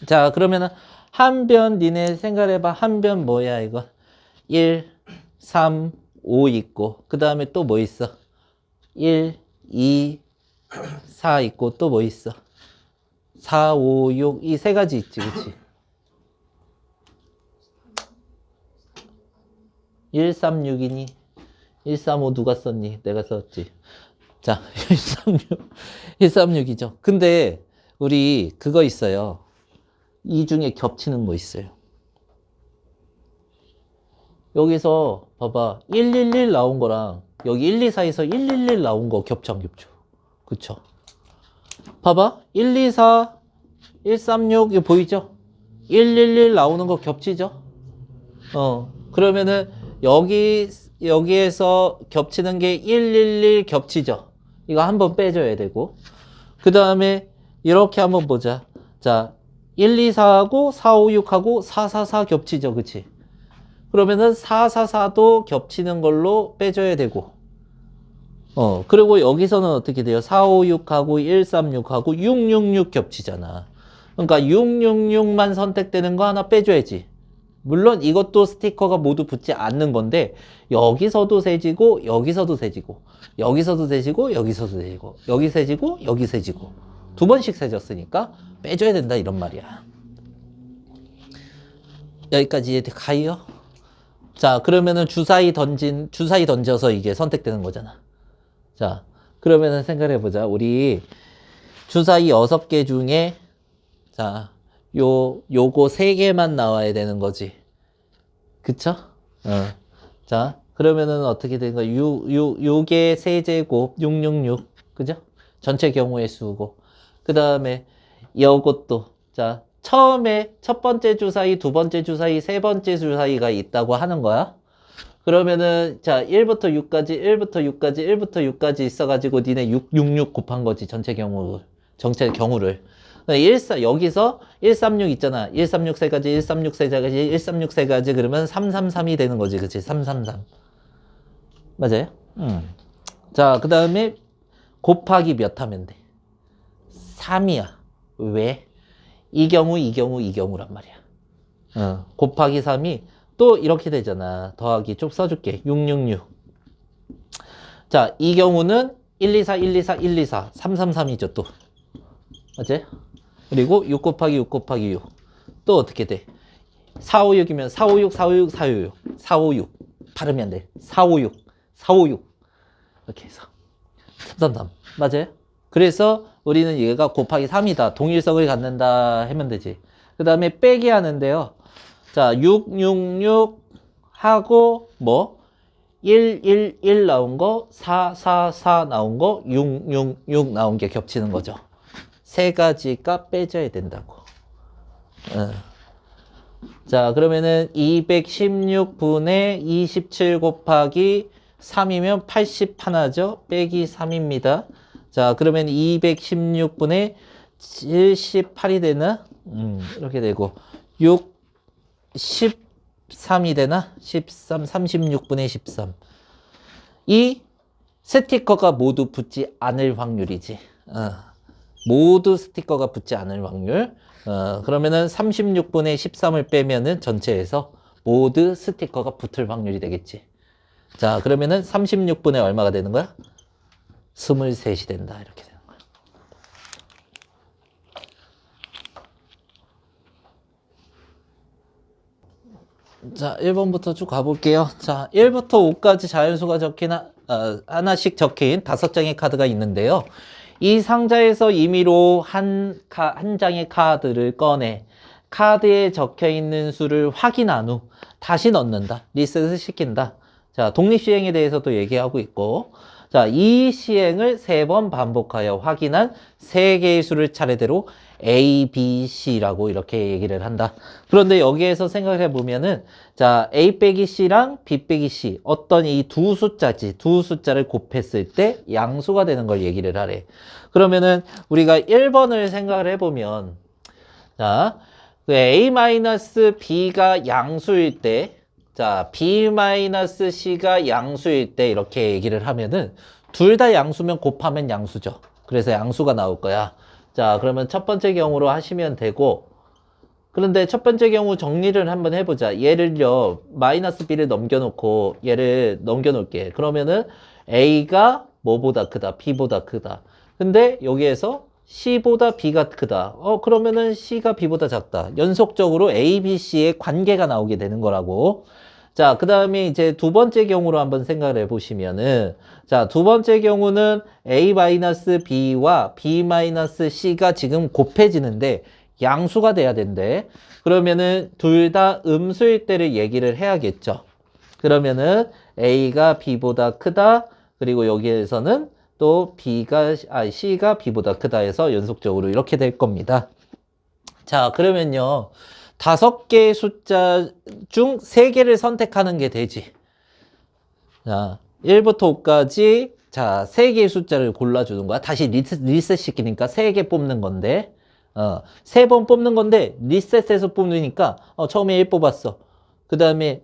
자, 그러면은 한 변 니네 생각해봐. 한 변 뭐야 이거? 1, 3, 5 있고 그 다음에 또 뭐 있어? 1, 2, 4 있고 또 뭐 있어? 4, 5, 6 이 세 가지 있지, 그치? 136이니? 135 누가 썼니? 내가 썼지. 자, 136이죠. 근데 우리 그거 있어요. 이 중에 겹치는 거 있어요. 여기서 봐봐. 111 나온 거랑 여기 124에서 111 나온 거 겹쳐 안 겹쳐? 그쵸? 봐봐. 124, 136 이거 보이죠? 111 나오는 거 겹치죠? 그러면은 여기에서 겹치는 게 111 겹치죠? 이거 한번 빼줘야 되고. 그 다음에 이렇게 한번 보자. 자, 124하고 456하고 444 겹치죠, 그치? 그러면은 444도 겹치는 걸로 빼줘야 되고. 그리고 여기서는 어떻게 돼요? 456하고 136하고 666 겹치잖아. 그러니까 666만 선택되는 거 하나 빼줘야지. 물론 이것도 스티커가 모두 붙지 않는 건데 여기서도 세지고 여기서도 세지고 여기서도 세지고 여기서도 세지고 여기 세지고 여기 세지고 두 번씩 세졌으니까 빼줘야 된다 이런 말이야. 여기까지 가요? 자, 그러면은 주사위 던져서 이게 선택되는 거잖아. 자, 그러면은 생각해보자. 우리 주사위 6개 중에, 자, 요거 3개만 나와야 되는 거지. 그쵸? 자, 그러면은 어떻게 되는 거야? 요게 세제곱 666. 그죠? 전체 경우의 수고. 그 다음에 요것도, 자, 처음에 첫 번째 주사위, 두 번째 주사위, 세 번째 주사위가 있다고 하는 거야. 그러면은 자 1부터 6까지 1부터 6까지 1부터 6까지 있어가지고 니네 666 곱한 거지 전체 경우를 여기서 136 있잖아. 136 세 가지 136 세 가지 136 세 가지 그러면 333이 되는 거지. 그치? 333 맞아요? 자, 그 다음에 곱하기 몇 하면 돼? 3이야. 왜? 이 경우란 말이야. 곱하기 3이 또 이렇게 되잖아. 더하기 쭉 써줄게. 666. 자, 이 경우는 124, 124, 124, 333이죠, 또. 맞지? 그리고 6 곱하기 6 곱하기 6. 또 어떻게 돼? 456이면 456, 456, 456, 456. 발음이 안 돼. 456, 456. 이렇게 해서. 333. 맞아요? 그래서 우리는 얘가 곱하기 3이다. 동일성을 갖는다 하면 되지. 그 다음에 빼기 하는데요. 자, 6, 6, 6 하고 뭐 1, 1, 1 나온 거, 4, 4, 4 나온 거, 6, 6, 6 나온 게 겹치는 거죠. 세 가지가 빼져야 된다고. 자, 그러면은 216분의 27 곱하기 3이면 81죠. 빼기 3입니다. 자, 그러면 216분의 78이 되나? 이렇게 되고 6, 13이 되나? 13, 36분의 13. 이 스티커가 모두 붙지 않을 확률이지. 모두 스티커가 붙지 않을 확률. 그러면은 36분의 13을 빼면은 전체에서 모두 스티커가 붙을 확률이 되겠지. 자, 그러면은 36분의 얼마가 되는 거야? 23이 된다. 이렇게 되는 거야. 자, 1번부터 쭉 가볼게요. 자, 1부터 5까지 자연수가 적힌, 하나씩 적힌 5장의 카드가 있는데요. 이 상자에서 임의로 한 장의 카드를 꺼내 카드에 적혀 있는 수를 확인한 후 다시 넣는다. 리셋을 시킨다. 자, 독립시행에 대해서도 얘기하고 있고, 자, 이 시행을 3번 반복하여 확인한 3개의 수를 차례대로 A, B, C라고 이렇게 얘기를 한다. 그런데 여기에서 생각을 해보면은, 자, A 빼기 C랑 B 빼기 C, 어떤 이 두 숫자지, 두 숫자를 곱했을 때 양수가 되는 걸 얘기를 하래. 그러면은 우리가 1번을 생각을 해보면, 자, A-B가 양수일 때, 자, B-C가 양수일 때 이렇게 얘기를 하면은 둘 다 양수면 곱하면 양수죠. 그래서 양수가 나올 거야. 자, 그러면 첫 번째 경우로 하시면 되고, 그런데 첫 번째 경우 정리를 한번 해보자. 얘를요, 마이너스 B를 넘겨놓고 얘를 넘겨놓을게. 그러면은 A가 뭐보다 크다? B보다 크다. 근데 여기에서 C보다 B가 크다. 그러면은 C가 B보다 작다. 연속적으로 A, B, C의 관계가 나오게 되는 거라고. 자, 그 다음에 이제 두 번째 경우로 한번 생각을 해보시면은, 자, 두 번째 경우는 A-B와 B-C가 지금 곱해지는데 양수가 돼야 된대. 그러면은 둘 다 음수일 때를 얘기를 해야겠죠. 그러면은 A가 B보다 크다. 그리고 여기에서는 또 C가 B보다 크다 해서 연속적으로 이렇게 될 겁니다. 자, 그러면요. 5개의 숫자 중 3개를 선택하는 게 되지. 자, 1부터 5까지, 자, 3개의 숫자를 골라주는 거야. 다시 리셋 시키니까 3개 뽑는 건데, 3번 뽑는 건데, 리셋해서 뽑으니까, 처음에 1 뽑았어. 그 다음에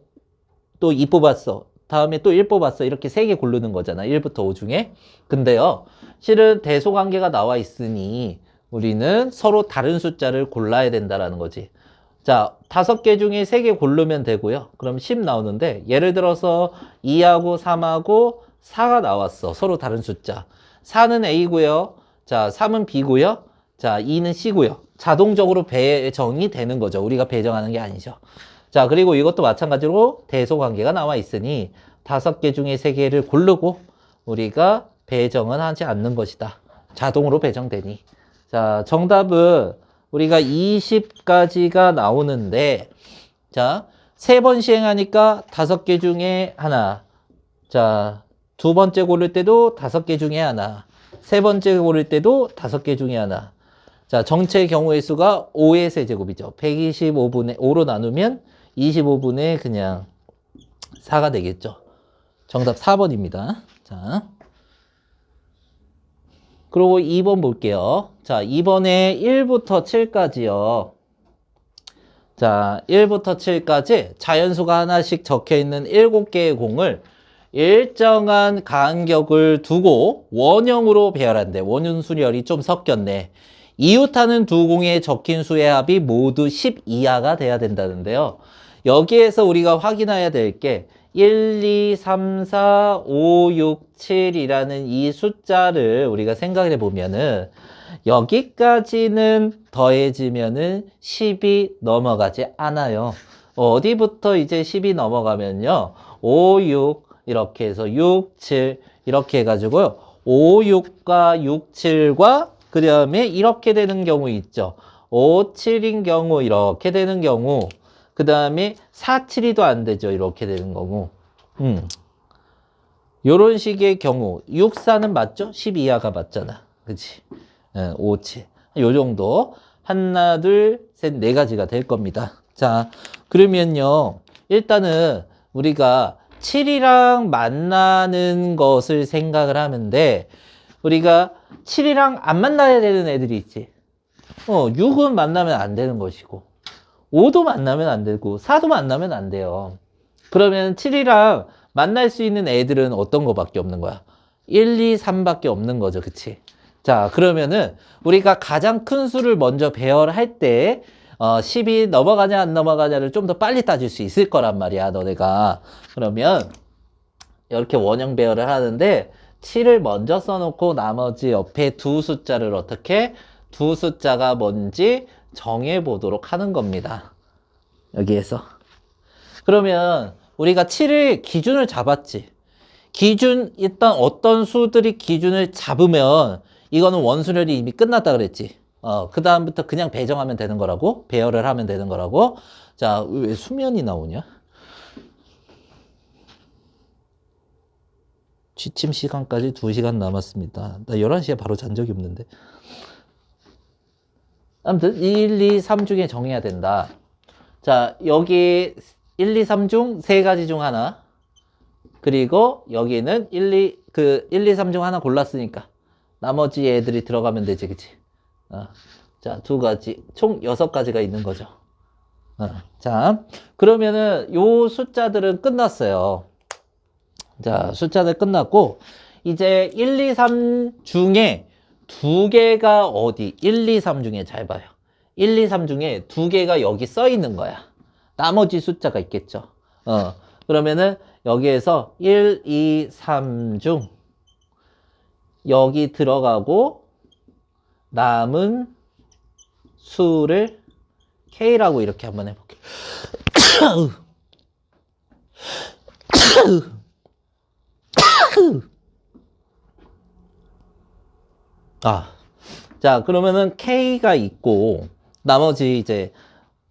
또 2 뽑았어. 다음에 또 1 뽑았어. 이렇게 3개 고르는 거잖아. 1부터 5 중에. 근데요, 실은 대소관계가 나와 있으니, 우리는 서로 다른 숫자를 골라야 된다라는 거지. 자, 5개 중에 3개 고르면 되고요. 그럼 10 나오는데, 예를 들어서 2하고 3하고 4가 나왔어. 서로 다른 숫자. 4는 A고요. 자, 3은 B고요. 자, 2는 C고요. 자동적으로 배정이 되는 거죠. 우리가 배정하는 게 아니죠. 자, 그리고 이것도 마찬가지로 대소관계가 나와 있으니 5개 중에 3개를 고르고 우리가 배정은 하지 않는 것이다. 자동으로 배정되니. 자, 정답은 우리가 20까지가 나오는데, 자, 3번 시행하니까 5개 중에 하나. 자, 두 번째 고를 때도 5개 중에 하나. 세 번째 고를 때도 5개 중에 하나. 자, 정체 경우의 수가 5의 세제곱이죠. 125분의 5로 나누면 25분의 그냥 4가 되겠죠. 정답 4번입니다. 자. 그리고 2번 볼게요. 자, 2번에 1부터 7까지요. 자, 1부터 7까지 자연수가 하나씩 적혀 있는 7개의 공을 일정한 간격을 두고 원형으로 배열한대. 원형 수열이 좀 섞였네. 이웃하는 두 공에 적힌 수의 합이 모두 10 이하가 돼야 된다는데요. 여기에서 우리가 확인해야 될 게 1, 2, 3, 4, 5, 6, 7이라는 이 숫자를 우리가 생각해 보면은 여기까지는 더해지면은 10이 넘어가지 않아요. 어디부터 이제 10이 넘어가면요. 5, 6 이렇게 해서 6, 7 이렇게 해가지고요. 5, 6과 6, 7과 그 다음에 이렇게 되는 경우 있죠. 5, 7인 경우 이렇게 되는 경우 그 다음에 4, 7이도 안 되죠. 이렇게 되는 경우 요런 식의 경우 6, 4는 맞죠? 10 이하가 맞잖아. 그치? 5, 7. 요 정도. 하나, 둘, 셋, 네 가지가 될 겁니다. 자, 그러면요. 일단은 우리가 7이랑 만나는 것을 생각을 하는데 우리가 7이랑 안 만나야 되는 애들이 있지. 6은 만나면 안 되는 것이고 5도 만나면 안 되고 4도 만나면 안 돼요. 그러면 7이랑 만날 수 있는 애들은 어떤 거밖에 없는 거야? 1, 2, 3밖에 없는 거죠. 그치? 자, 그러면은 우리가 가장 큰 수를 먼저 배열할 때 10이 넘어가냐 안 넘어가냐를 좀 더 빨리 따질 수 있을 거란 말이야, 너네가. 그러면 이렇게 원형 배열을 하는데 7을 먼저 써놓고 나머지 옆에 두 숫자를 어떻게? 두 숫자가 뭔지 정해보도록 하는 겁니다. 여기에서. 그러면 우리가 7을 기준을 잡았지. 기준, 일단 어떤 수들이 기준을 잡으면 이거는 원수열이 이미 끝났다 그랬지. 그 다음부터 그냥 배정하면 되는 거라고. 배열을 하면 되는 거라고. 자, 왜 수면이 나오냐? 취침 시간까지 2시간 남았습니다. 나 11시에 바로 잔 적이 없는데. 아무튼 1, 2, 3 중에 정해야 된다. 자, 여기 1, 2, 3 중 3가지 중 하나. 그리고 여기는 1, 2, 3 중 하나 골랐으니까 나머지 애들이 들어가면 되지, 그치? 자, 2가지, 총 6가지가 있는 거죠. 자, 그러면은 요 숫자들은 끝났어요. 자, 숫자들 끝났고, 이제 1, 2, 3 중에 2개가 어디? 1, 2, 3 중에 잘 봐요. 1, 2, 3 중에 2개가 여기 써 있는 거야. 나머지 숫자가 있겠죠. 그러면은 여기에서 1, 2, 3 중 여기 들어가고 남은 수를 K라고 이렇게 한번 해볼게요. 자, 그러면은 K가 있고 나머지 이제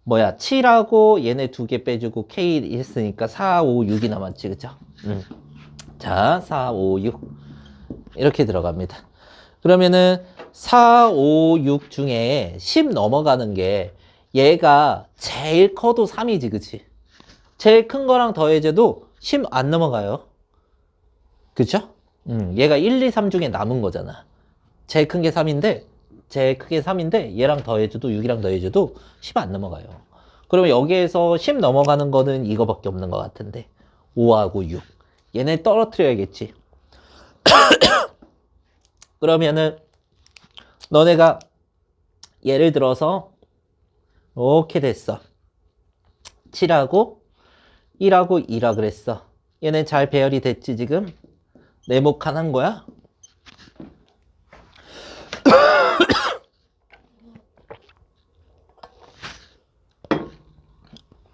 7하고 얘네 2개 빼주고 K 했으니까 4, 5, 6이 남았지, 그쵸? 자, 4, 5, 6 이렇게 들어갑니다. 그러면은 4, 5, 6 중에 10 넘어가는 게 얘가 제일 커도 3이지, 그치? 제일 큰 거랑 더해져도 10 안 넘어가요. 그쵸? 얘가 1, 2, 3 중에 남은 거잖아. 제일 큰 게 3인데 제일 크게 3인데 얘랑 더해줘도 6이랑 더해줘도 10 안 넘어가요. 그러면 여기에서 10 넘어가는 거는 이거밖에 없는 것 같은데 5하고 6 얘네 떨어뜨려야겠지. 그러면은 너네가 예를 들어서 이렇게 됐어. 7하고 1하고 2라 그랬어. 얘네 잘 배열이 됐지 지금? 네모칸 거야?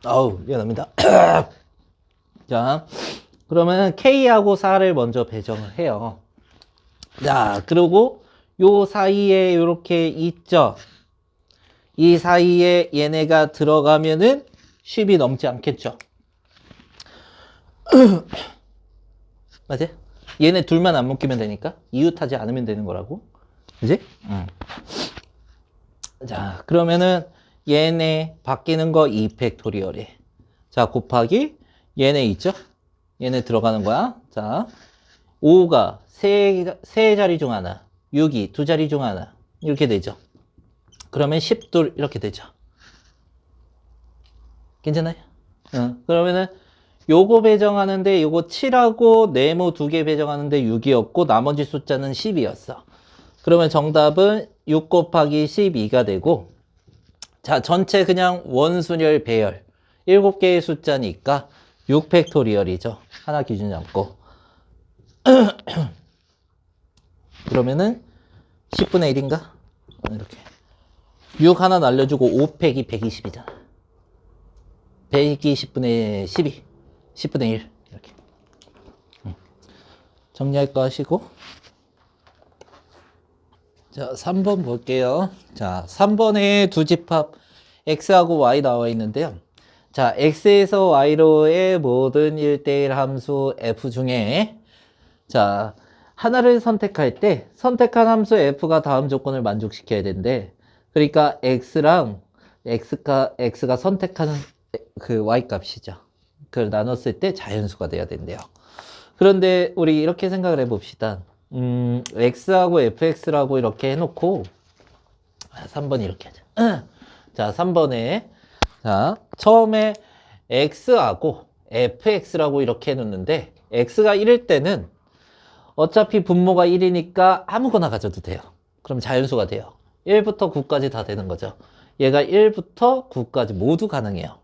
아우, 미안합니다. 자, 그러면 K하고 4를 먼저 배정을 해요. 자, 그리고 요 사이에 이렇게 있죠. 이 사이에 얘네가 들어가면은 10이 넘지 않겠죠. 맞아? 얘네 둘만 안 묶이면 되니까 이웃하지 않으면 되는 거라고. 그지? 자, 그러면은 얘네 바뀌는 거 2팩토리얼에 자 곱하기 얘네 있죠? 얘네 들어가는 거야. 자, 5가 세 자리 중 하나, 6이 두 자리 중 하나 이렇게 되죠. 그러면 10둘 이렇게 되죠. 괜찮아요? 그러면은 요거 배정하는데 요거 7하고 네모 2개 배정하는데 6이었고 나머지 숫자는 10이었어. 그러면 정답은 6 곱하기 12가 되고 자, 전체 그냥 원순열 배열 7개의 숫자니까 6팩토리얼이죠. 하나 기준 잡고. 그러면은 10분의 1인가? 이렇게. 6 하나 날려주고 5팩이 120이잖아. 100이 10분의 12. 10분의 1. 이렇게. 정리할 거 하시고. 자, 3번 볼게요. 자, 3번에 두 집합 x하고 y 나와 있는데요. 자, x에서 y로의 모든 1대1 함수 f 중에 자, 하나를 선택할 때 선택한 함수 f가 다음 조건을 만족시켜야 되는데, 그러니까 x가 선택하는 그 y 값이죠. 그걸 나눴을 때 자연수가 돼야 된대요. 그런데 우리 이렇게 생각을 해봅시다. x하고 fx라고 이렇게 해놓고 3번 이렇게 하자. 자, 3번에 자, 처음에 x하고 fx라고 이렇게 해놓는데, x가 1일 때는 어차피 분모가 1이니까 아무거나 가져도 돼요. 그럼 자연수가 돼요. 1부터 9까지 다 되는 거죠. 얘가 1부터 9까지 모두 가능해요.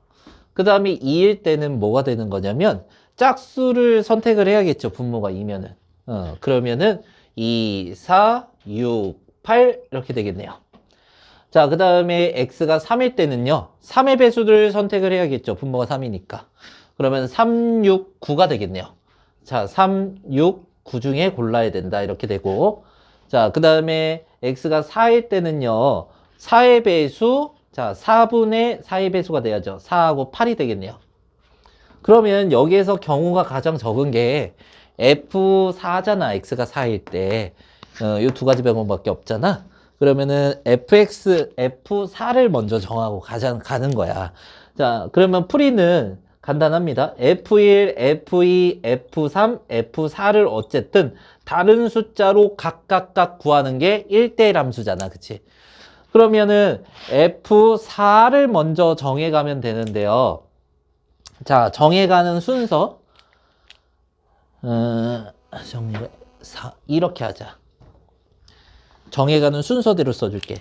그 다음에 2일 때는 뭐가 되는 거냐면 짝수를 선택을 해야겠죠. 분모가 2면은. 그러면은 2, 4, 6, 8 이렇게 되겠네요. 자, 그 다음에 x가 3일 때는요. 3의 배수를 선택을 해야겠죠. 분모가 3이니까. 그러면 3, 6, 9가 되겠네요. 자, 3, 6, 9 중에 골라야 된다. 이렇게 되고. 자, 그 다음에 x가 4일 때는요. 4의 배수, 자, 4분의 4의 배수가 돼야죠. 4하고 8이 되겠네요. 그러면 여기에서 경우가 가장 적은 게 F4잖아. X가 4일 때. 이 두 가지 방법밖에 없잖아. 그러면은 F4를 먼저 정하고 가는 거야. 자, 그러면 풀이는 간단합니다. F1, F2, F3, F4를 어쨌든 다른 숫자로 각각 구하는 게 1대1 함수잖아. 그치? 그러면은 F4를 먼저 정해가면 되는데요. 자, 정해가는 순서. 이렇게 하자. 정해가는 순서대로 써줄게.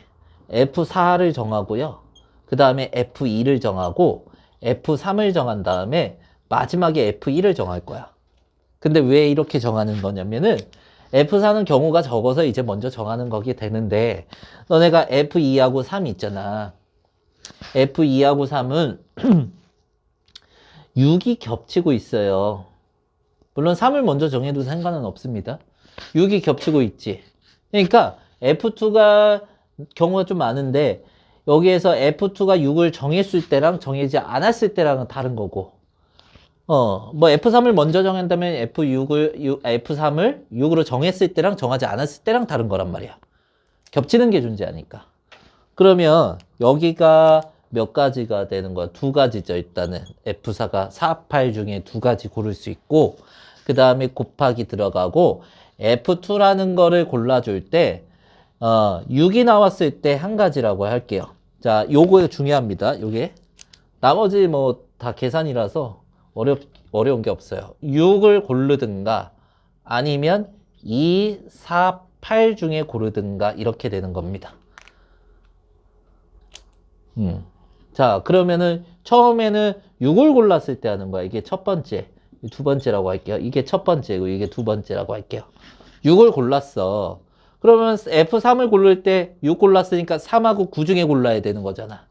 F4를 정하고요. 그 다음에 F2를 정하고 F3을 정한 다음에 마지막에 F1을 정할 거야. 근데 왜 이렇게 정하는 거냐면은 F4는 경우가 적어서 이제 먼저 정하는 거게 되는데, 너네가 F2하고 3 있잖아. F2하고 3은 6이 겹치고 있어요. 물론 3을 먼저 정해도 상관은 없습니다. 6이 겹치고 있지. 그러니까 F2가 경우가 좀 많은데, 여기에서 F2가 6을 정했을 때랑 정해지 않았을 때랑은 다른 거고, 뭐 F3을 먼저 정한다면 F3을 6으로 정했을 때랑 정하지 않았을 때랑 다른 거란 말이야. 겹치는 게 존재하니까. 그러면 여기가 몇 가지가 되는 거야? 두 가지죠. 일단은 F4가 4, 8 중에 두 가지 고를 수 있고, 그 다음에 곱하기 들어가고, F2라는 거를 골라줄 때 6이 나왔을 때 한 가지라고 할게요. 자, 요거 중요합니다. 요게 나머지 뭐 다 계산이라서 어려운 게 없어요. 6을 고르든가 아니면 2, 4, 8 중에 고르든가 이렇게 되는 겁니다. 자, 그러면은 처음에는 6을 골랐을 때 하는 거야. 이게 첫 번째, 두 번째라고 할게요. 이게 첫 번째고 이게 두 번째라고 할게요. 6을 골랐어. 그러면 F3을 고를 때 6 골랐으니까 3하고 9 중에 골라야 되는 거잖아.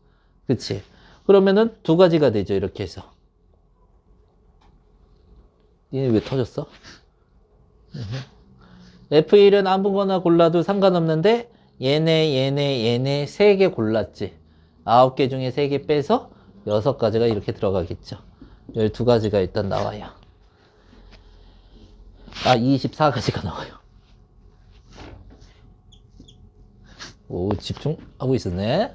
그치? 그러면은 두 가지가 되죠. 이렇게 해서. 얘네 왜 터졌어? F1은 아무거나 골라도 상관없는데 얘네 세 개 골랐지. 9개 중에 3개 빼서 6가지가 이렇게 들어가겠죠. 12가지가 일단 나와요. 24가지가 나와요. 오, 집중하고 있었네.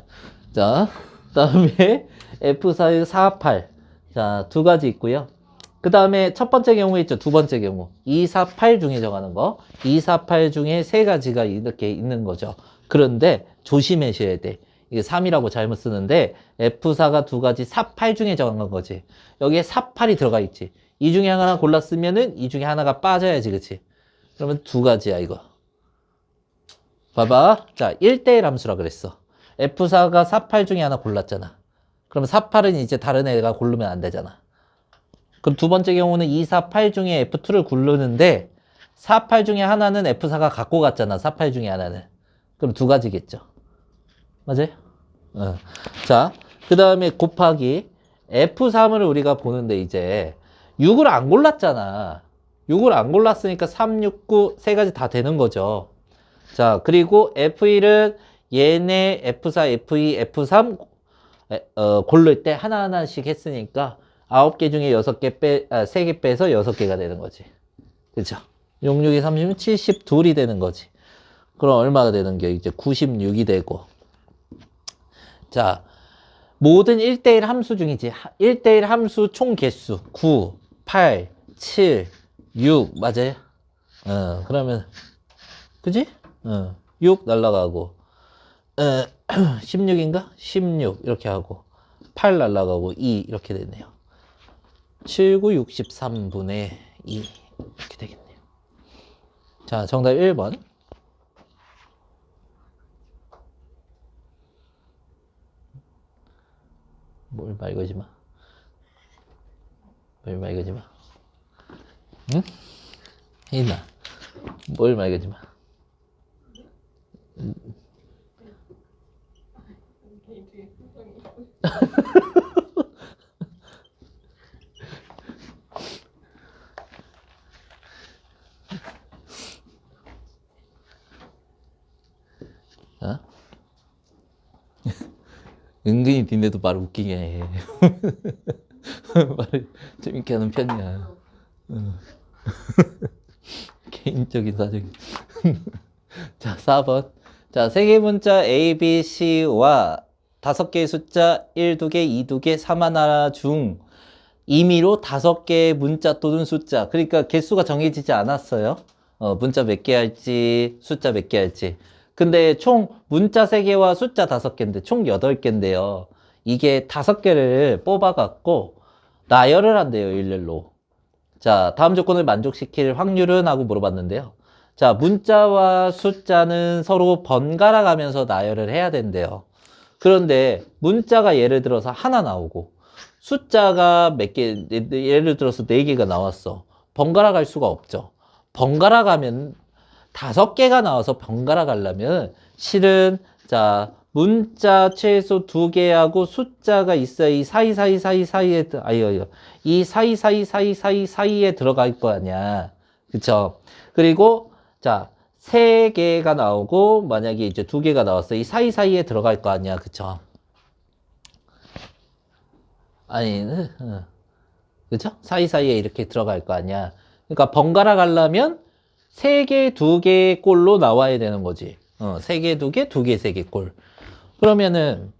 자, 다음에 F4의 4, 8. 자, 두 가지 있고요. 그 다음에 첫 번째 경우에 있죠. 두 번째 경우. 2, 4, 8 중에 정하는 거. 2, 4, 8 중에 세 가지가 이렇게 있는 거죠. 그런데 조심하셔야 돼. 이게 3이라고 잘못 쓰는데 F4가 두 가지 4, 8 중에 정한 거지. 여기에 4, 8이 들어가 있지. 이 중에 하나 골랐으면은 이 중에 하나가 빠져야지. 그치? 그러면 두 가지야 이거. 봐봐. 자, 1대1 함수라 그랬어. F4가 4, 8 중에 하나 골랐잖아. 그럼 4, 8은 이제 다른 애가 고르면 안 되잖아. 그럼 두 번째 경우는 2, 4, 8 중에 F2를 고르는데 4, 8 중에 하나는 F4가 갖고 갔잖아. 4, 8 중에 하나는. 그럼 두 가지겠죠. 맞아요? 자, 그 다음에 곱하기 F3을 우리가 보는데 이제 6을 안 골랐잖아. 6을 안 골랐으니까 3, 6, 9 세 가지 다 되는 거죠. 자, 그리고 F1은 얘네 F4, F2, F3 고를 때 하나하나씩 했으니까 9개 중에 6개 3개 빼서 6개가 되는 거지. 그죠? 6, 6이 30이면 72이 되는 거지. 그럼 얼마가 되는 게 이제 96이 되고. 자, 모든 1대1 함수 중이지. 1대1 함수 총 개수 9, 8, 7, 6 맞아요? 그러면 그지? 6 날라가고 16인가? 16 이렇게 하고 8 날라가고 2 이렇게 되네요. 7, 9, 63분의 2 이렇게 되겠네요. 자, 정답 1번. 뭘 말거지 마. 뭘 말거지 마. 응? 혜인아, 뭘 말거지 마. 어? 은근히 니네도 말 웃기게 해. 말을 재밌게 하는 편이야. 개인적인 사정이. 자, 4번. 자, 세 개 문자 A, B, C와 5개의 숫자 1, 2개, 2, 2개, 3 하나 중 임의로 5개의 문자 또는 숫자. 그러니까 개수가 정해지지 않았어요. 문자 몇 개 할지, 숫자 몇 개 할지. 근데 총 문자 3개와 숫자 5개인데 총 8개인데요. 이게 5개를 뽑아갖고 나열을 한대요, 일렬로. 자, 다음 조건을 만족시킬 확률은? 하고 물어봤는데요. 자, 문자와 숫자는 서로 번갈아 가면서 나열을 해야 된대요. 그런데 문자가 예를 들어서 하나 나오고 숫자가 몇 개, 예를 들어서 4개가 나왔어. 번갈아 갈 수가 없죠. 번갈아 가면 5개가 나와서 번갈아 가려면 실은 자, 문자 최소 2개하고 숫자가 있어야 이 사이사이에 이 사이사이에 들어갈 거 아니야. 그쵸? 그리고 자, 3개가 나오고 만약에 이제 2개가 나왔어. 이 사이사이에 들어갈 거 아니야. 그쵸? 아니, 그쵸? 사이사이에 이렇게 들어갈 거 아니야. 그러니까 번갈아 가려면 3개, 2개 꼴로 나와야 되는 거지. 3개, 2개, 2개, 3개 꼴. 그러면은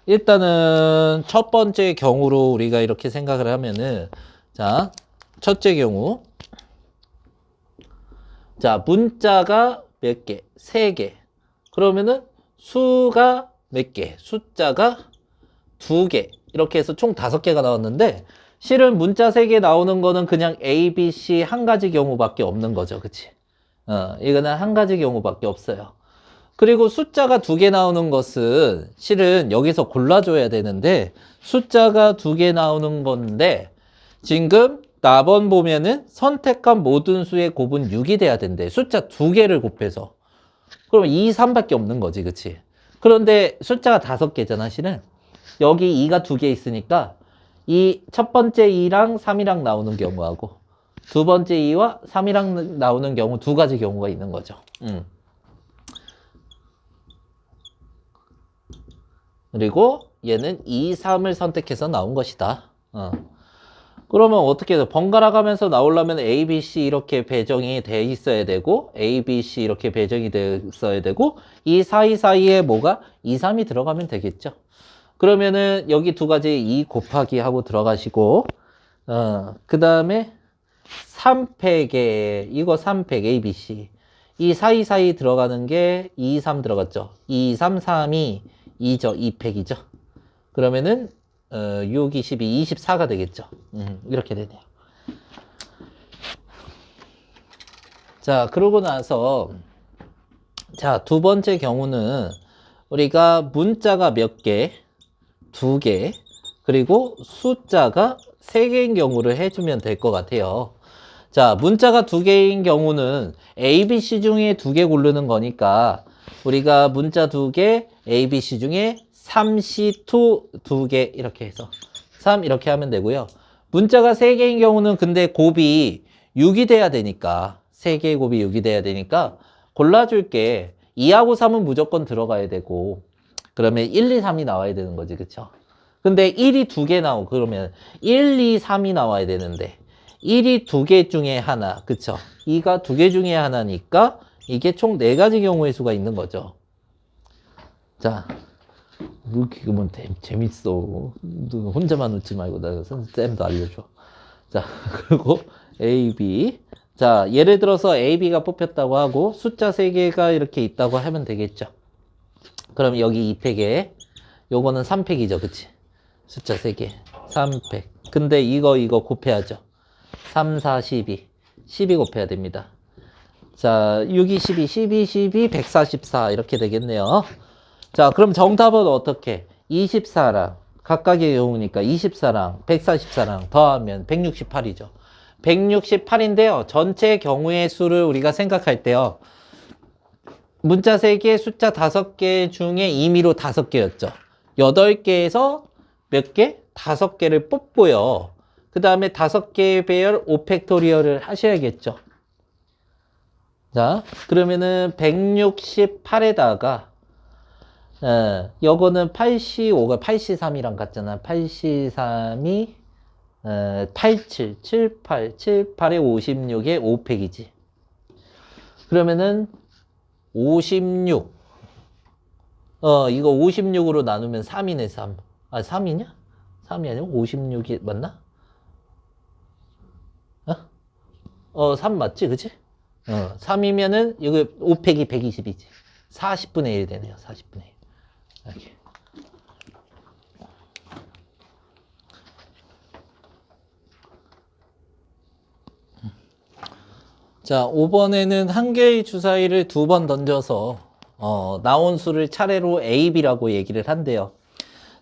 일단은 첫 번째 경우로 우리가 이렇게 생각을 하면은 자, 첫째 경우 자, 문자가 몇 개? 3개. 그러면은 수가 몇 개? 숫자가 2개. 이렇게 해서 총 5개가 나왔는데 실은 문자 3개 나오는 거는 그냥 A, B, C 한 가지 경우밖에 없는 거죠. 그치? 이거는 한 가지 경우밖에 없어요. 그리고 숫자가 2개 나오는 것은 실은 여기서 골라줘야 되는데 숫자가 2개 나오는 건데 지금 4번 보면은 선택한 모든 수의 곱은 6이 돼야 된대. 숫자 2개를 곱해서. 그러면 2, 3밖에 없는 거지. 그치? 그런데 숫자가 5개잖아 실은. 여기 2가 2개 있으니까 이 첫 번째 2랑 3이랑 나오는 경우하고 두 번째 2와 3이랑 나오는 경우 두 가지 경우가 있는 거죠. 그리고 얘는 2, 3을 선택해서 나온 것이다. 그러면 어떻게 해서 번갈아 가면서 나오려면 A, B, C 이렇게 배정이 돼 있어야 되고 A, B, C 이렇게 배정이 돼 있어야 되고 이 사이사이에 뭐가 2, 3이 들어가면 되겠죠. 그러면은 여기 두 가지 2 곱하기 하고 들어가시고 그 다음에 3팩에 이거 3팩 A, B, C 이 사이사이 들어가는 게 2, 3 들어갔죠. 2, 3, 3이 2죠. 2팩이죠. 그러면은 6, 22, 24가 되겠죠. 이렇게 되네요. 자, 그러고 나서 자, 두 번째 경우는 우리가 문자가 몇 개? 2개. 그리고 숫자가 3개인 경우를 해주면 될 것 같아요. 자, 문자가 2개인 경우는 A, B, C 중에 2개 고르는 거니까 우리가 문자 2개, A, B, C 중에 3C2 2개 이렇게 해서 3 이렇게 하면 되고요. 문자가 3개인 경우는 근데 곱이 6이 돼야 되니까 3개의 곱이 6이 돼야 되니까 골라줄게. 2하고 3은 무조건 들어가야 되고 그러면 1, 2, 3이 나와야 되는 거지, 그쵸? 근데 1이 2개 나오고 그러면 1, 2, 3이 나와야 되는데 1이 2개 중에 하나, 그쵸? 2가 2개 중에 하나니까 이게 총 4가지 경우의 수가 있는 거죠. 자, 이렇게 그러면 재밌어. 너 혼자만 웃지 말고 나 쌤도 알려줘. 자, 그리고 A, B. 자, 예를 들어서 A, B가 뽑혔다고 하고 숫자 3개가 이렇게 있다고 하면 되겠죠. 그럼 여기 2팩에 요거는 3팩이죠, 그치? 숫자 3개 3팩. 근데 이거 곱해야죠. 3, 4, 12 12 곱해야 됩니다. 자, 6, 2, 12 12, 12, 144 이렇게 되겠네요. 자, 그럼 정답은 어떻게? 24랑 각각의 경우니까 24랑 144랑 더하면 168이죠. 168인데요. 전체 경우의 수를 우리가 생각할 때요. 문자 3개, 숫자 5개 중에 임의로 5개였죠. 8개에서 몇 개? 5개를 뽑고요. 그 다음에 5개의 배열 5팩토리얼을 하셔야겠죠. 자, 그러면은 168에다가 요거는 85가 83이랑 같잖아. 83이 87, 78, 78에 56에 5팩이지. 그러면은 56. 이거 56으로 나누면 3이네, 3. 아, 3이냐? 3이 아니고 56이 맞나? 3 맞지, 그치? 3이면은 이거 5팩이 120이지. 40분의 1 되네요, 40분의 1. 이렇게. 자, 5번에는 한 개의 주사위를 2번 던져서 나온 수를 차례로 A, B라고 얘기를 한대요.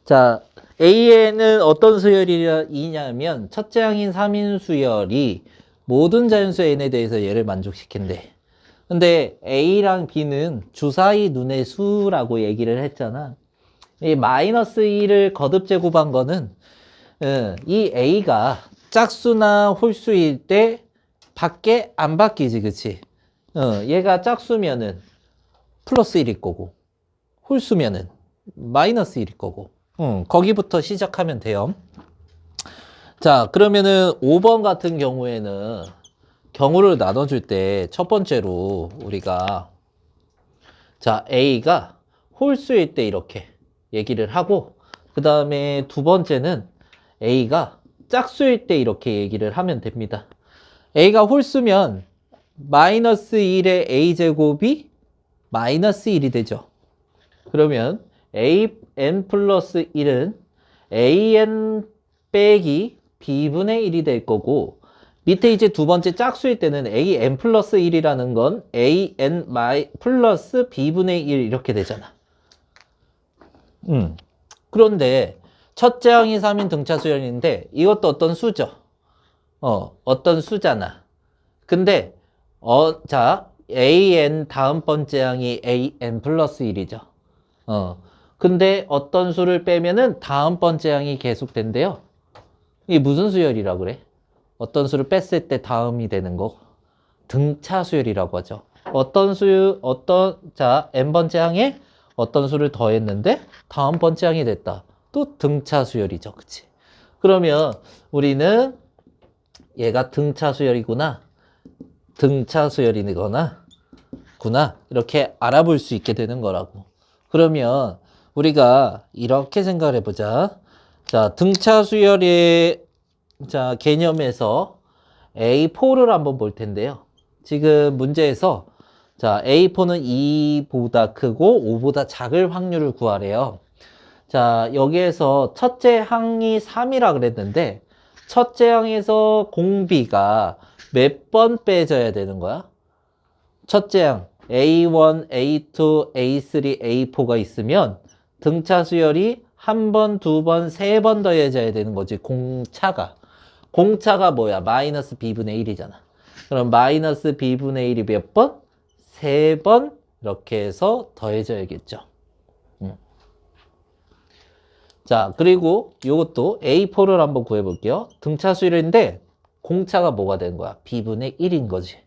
자, A에는 어떤 수열이냐면 첫째 항인 3인 수열이 모든 자연수 N에 대해서 얘를 만족시킨대. 근데 A랑 B는 주사위 눈의 수라고 얘기를 했잖아. 이 마이너스 1을 거듭 제곱한 거는 이 A가 짝수나 홀수일 때 밖에 안 바뀌지, 그치? 얘가 짝수면은 플러스 1일 거고 홀수면은 마이너스 1일 거고 거기부터 시작하면 돼요. 자, 그러면은 5번 같은 경우에는 경우를 나눠줄 때 첫 번째로 우리가 자, A가 홀수일 때 이렇게 얘기를 하고 그 다음에 두 번째는 A가 짝수일 때 이렇게 얘기를 하면 됩니다. A가 홀수면 마이너스 1의 A제곱이 마이너스 1이 되죠. 그러면 AN 플러스 1은 AN 빼기 B분의 1이 될 거고 밑에 이제 두 번째 짝수일 때는 AN 플러스 1이라는 건 AN 플러스 B분의 1 이렇게 되잖아. 그런데 첫째 항이 3인 등차수열인데 이것도 어떤 수죠? 어떤 수잖아. 근데 자, AN 다음 번째 항이 AN 플러스 1이죠. 근데 어떤 수를 빼면은 다음 번째 항이 계속된대요. 이게 무슨 수열이라 그래? 어떤 수를 뺐을 때 다음이 되는 거 등차 수열이라고 하죠. 자, n번째 항에 어떤 수를 더했는데 다음 번째 항이 됐다. 또 등차 수열이죠. 그치? 그러면 우리는 얘가 등차 수열이구나. 등차 수열이거나 구나. 이렇게 알아볼 수 있게 되는 거라고. 그러면 우리가 이렇게 생각을 해보자. 자, 등차 수열의 자, 개념에서 A4를 한번 볼 텐데요. 지금 문제에서 자, A4는 2보다 크고 5보다 작을 확률을 구하래요. 자, 여기에서 첫째 항이 3이라 그랬는데 첫째 항에서 공비가 몇 번 빼져야 되는 거야? 첫째 항 A1, A2, A3, A4가 있으면 등차 수열이 한 번, 두 번, 세 번 더해져야 되는 거지, 공차가. 공차가 뭐야? 마이너스 b분의 1이잖아. 그럼 마이너스 b분의 1이 몇 번? 3번 이렇게 해서 더해져야겠죠. 자, 그리고 이것도 A4를 한번 구해볼게요. 등차수열인데 공차가 뭐가 된 거야? b분의 1인 거지.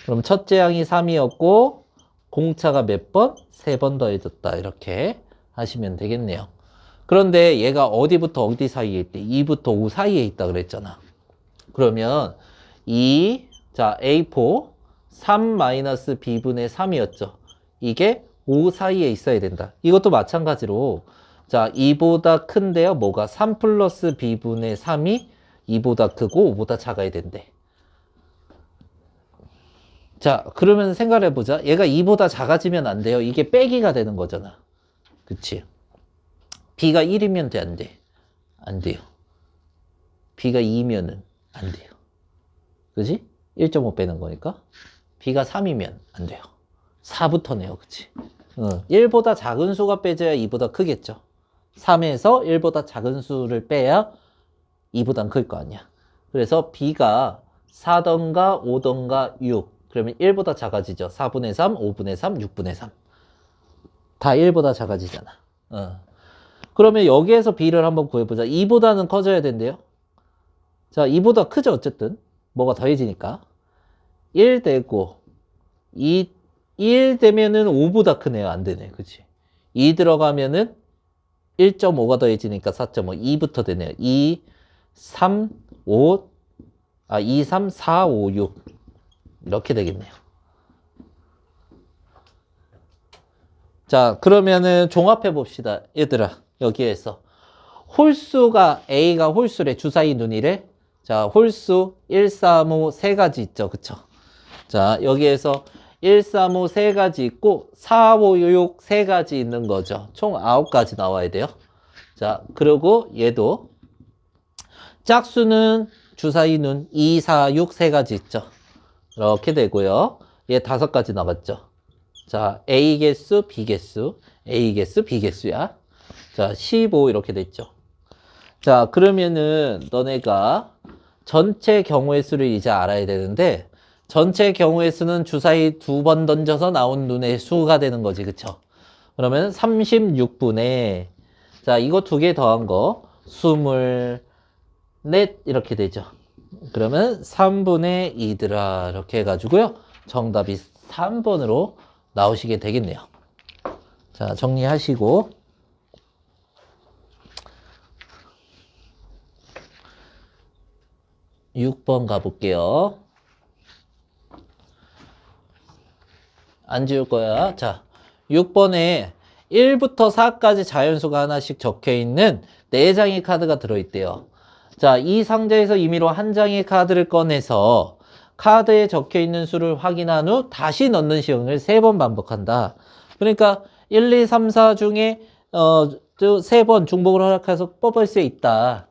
그럼 첫째 항이 3이었고 공차가 몇 번? 3번 더해졌다. 이렇게 하시면 되겠네요. 그런데 얘가 어디부터 어디 사이에 있대? 2부터 5 사이에 있다 그랬잖아. 그러면 자, A4 3-b분의 3이었죠. 이게 5 사이에 있어야 된다. 이것도 마찬가지로 자, 2보다 큰데요. 뭐가? 3 플러스 b분의 3이 2보다 크고 5보다 작아야 된대. 자, 그러면 생각해보자. 얘가 2보다 작아지면 안 돼요. 이게 빼기가 되는 거잖아. 그치? b가 1이면 돼, 안 돼? 안 돼요. b가 2면은 안 돼요. 그지? 1.5 빼는 거니까. b가 3이면 안 돼요. 4부터네요. 그치? 1보다 작은 수가 빼져야 2보다 크겠죠. 3에서 1보다 작은 수를 빼야 2보단 클 거 아니야. 그래서 b가 4던가 5던가 6. 그러면 1보다 작아지죠. 4분의 3, 5분의 3, 6분의 3. 다 1보다 작아지잖아. 그러면 여기에서 b를 한번 구해보자. 2보다는 커져야 된대요. 자, 2보다 크죠. 어쨌든. 뭐가 더해지니까. 1 되고 1 되면은 5보다 크네요. 안 되네. 그치? 2 들어가면은 1.5가 더해지니까 4.5. 2부터 되네요. 2, 3, 4, 5, 6. 이렇게 되겠네요. 자, 그러면은 종합해 봅시다. 얘들아, 여기에서. 홀수가, A가 홀수래. 주사위 눈이래. 자, 홀수 1, 3, 5 세 가지 있죠. 그쵸? 자, 여기에서 1, 3, 5 세 가지 있고 4, 5, 6 세 가지 있는 거죠. 총 9가지 나와야 돼요. 자, 그리고 얘도 짝수는 주사위 눈 2, 4, 6 세 가지 있죠. 이렇게 되고요. 얘 5가지 나갔죠. 자, A 개수, B 개수, A 개수, B 개수야. 자, 15 이렇게 됐죠. 자, 그러면은 너네가 전체 경우의 수를 이제 알아야 되는데 전체 경우의 수는 주사위 2번 던져서 나온 눈의 수가 되는 거지. 그쵸? 그러면 36분의 자, 이거 2개 더한 거 24 이렇게 되죠. 그러면 3분의 2더라 이렇게 해가지고요. 정답이 3번으로 나오시게 되겠네요. 자, 정리하시고 6번 가볼게요. 안 지울 거야. 자, 6번에 1부터 4까지 자연수가 하나씩 적혀있는 4장의 카드가 들어있대요. 자, 이 상자에서 임의로 한 장의 카드를 꺼내서 카드에 적혀있는 수를 확인한 후 다시 넣는 시험을 3번 반복한다. 그러니까 1, 2, 3, 4 중에 3번 중복을 허락해서 뽑을 수 있다.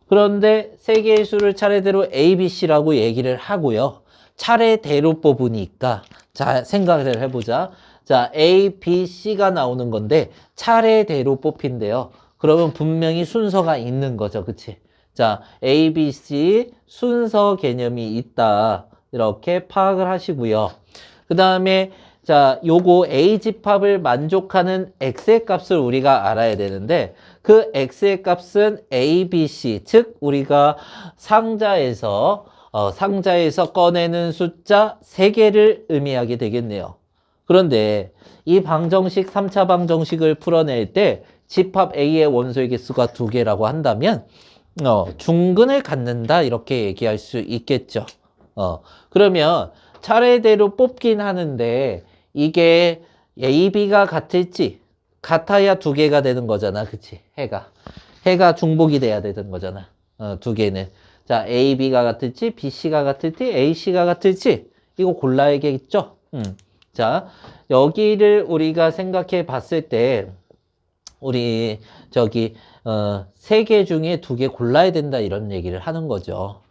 그런데 3개의 수를 차례대로 A, B, C라고 얘기를 하고요. 차례대로 뽑으니까 자, 생각을 해보자. 자, A, B, C가 나오는 건데 차례대로 뽑힌대요. 그러면 분명히 순서가 있는 거죠. 그치? 자, A, B, C 순서 개념이 있다. 이렇게 파악을 하시고요. 그 다음에 자, 요거 A 집합을 만족하는 X의 값을 우리가 알아야 되는데 그 X의 값은 A, B, C 즉 우리가 상자에서 꺼내는 숫자 3개를 의미하게 되겠네요. 그런데 이 방정식 3차 방정식을 풀어낼 때 집합 A의 원소의 개수가 2개라고 한다면 중근을 갖는다 이렇게 얘기할 수 있겠죠. 그러면 차례대로 뽑긴 하는데 이게 A, B가 같을지 같아야 2개가 되는 거잖아. 그치? 해가 중복이 돼야 되는 거잖아. 2개는. 자, A, B가 같을지 B, C가 같을지 A, C가 같을지 이거 골라야겠죠? 자, 여기를 우리가 생각해 봤을 때 우리 저기 3개 중에 2개 골라야 된다 이런 얘기를 하는 거죠.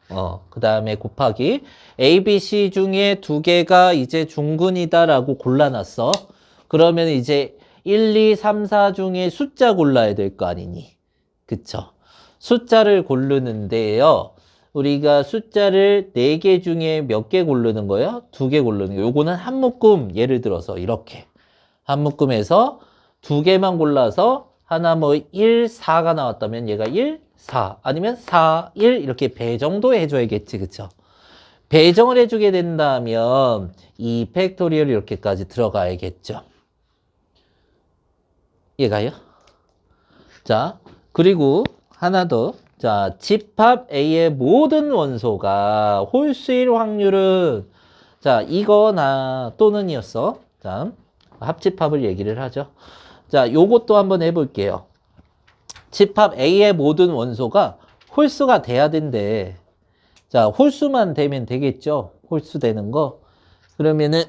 그 다음에 곱하기 A, B, C 중에 2개가 이제 중근이다라고 골라놨어. 그러면 이제 1, 2, 3, 4 중에 숫자 골라야 될 거 아니니. 그쵸? 숫자를 고르는데요. 우리가 숫자를 4개 중에 몇 개 고르는 거예요? 2개 고르는 거예요. 요거는 한 묶음, 예를 들어서 이렇게. 한 묶음에서 2개만 골라서 하나 뭐 1, 4가 나왔다면 얘가 1, 4 아니면 4, 1 이렇게 배정도 해줘야겠지. 그쵸? 배정을 해주게 된다면 이 팩토리얼 이렇게까지 들어가야겠죠. 이해가요? 자, 그리고 하나 더. 자, 집합 A의 모든 원소가 홀수일 확률은 자, 이거나 또는이었어. 자, 합집합을 얘기를 하죠. 자, 요것도 한번 해볼게요. 집합 A의 모든 원소가 홀수가 돼야 된대. 자, 홀수만 되면 되겠죠. 홀수 되는 거. 그러면은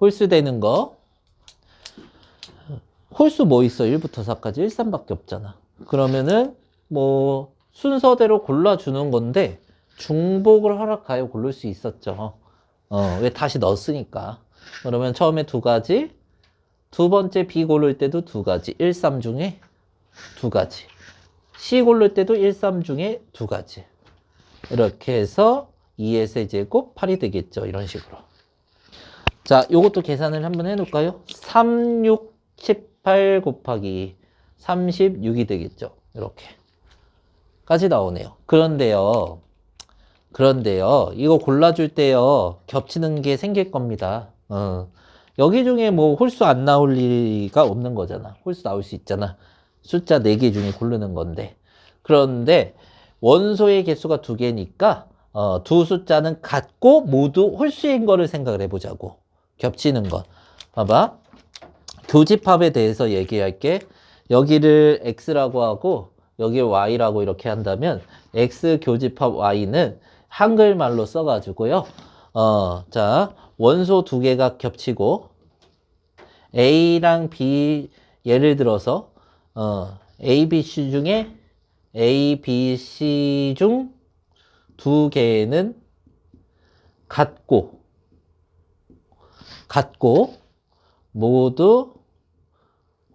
홀수 되는 거. 홀수 뭐 있어? 1부터 4까지 1, 3밖에 없잖아. 그러면은 뭐 순서대로 골라주는 건데 중복을 허락하여 고를 수 있었죠. 왜 다시 넣었으니까. 그러면 처음에 2가지, 두 번째 B 고를 때도 2가지, 1, 3 중에 2가지. C 고를 때도 1, 3 중에 2가지. 이렇게 해서 2에서 제곱 8이 되겠죠. 이런 식으로. 자, 요것도 계산을 한번 해놓을까요? 3, 6, 18 곱하기 36이 되겠죠. 이렇게. 까지 나오네요. 그런데요. 이거 골라줄 때요. 겹치는 게 생길 겁니다. 여기 중에 뭐 홀수 안 나올 리가 없는 거잖아. 홀수 나올 수 있잖아. 숫자 4개 중에 고르는 건데. 그런데 원소의 개수가 2개니까 두 숫자는 같고 모두 홀수인 거를 생각을 해보자고. 겹치는 거. 봐봐. 교집합에 대해서 얘기할게. 여기를 X라고 하고 여기를 Y라고 이렇게 한다면 X 교집합 Y는 한글말로 써가지고요. 자, 원소 2개가 겹치고 A랑 B 예를 들어서 A, B, C 중에 A, B, C 중 2개는 같고 모두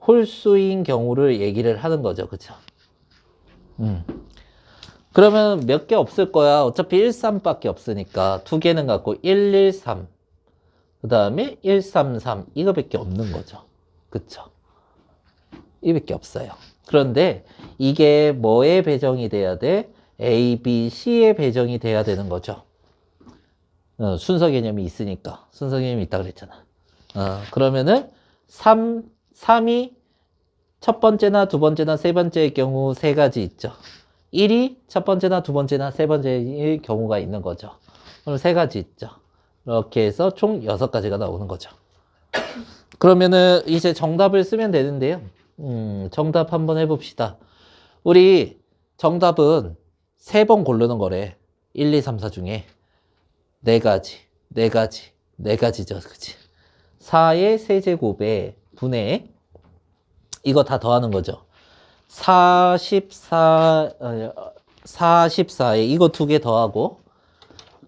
홀수인 경우를 얘기를 하는 거죠. 그쵸? 그러면 몇 개 없을 거야. 어차피 1, 3밖에 없으니까 2개는 갖고 1, 1, 3. 그 다음에 1, 3, 3. 이거밖에 없는 거죠. 그쵸? 이밖에 없어요. 그런데 이게 뭐에 배정이 돼야 돼? A, B, C에 배정이 돼야 되는 거죠. 순서 개념이 있으니까. 순서 개념이 있다 그랬잖아. 그러면은 3이 첫 번째나 두 번째나 세 번째의 경우 3가지 있죠. 1이 첫 번째나 두 번째나 세 번째의 경우가 있는 거죠. 그럼 3가지 있죠. 이렇게 해서 총 6가지가 나오는 거죠. 그러면은 이제 정답을 쓰면 되는데요. 정답 한번 해봅시다. 우리 정답은 3번 고르는 거래. 1, 2, 3, 4 중에 4가지죠. 그치? 4의 세제곱에 분의 이거 다 더하는 거죠. 44에 이거 2개 더하고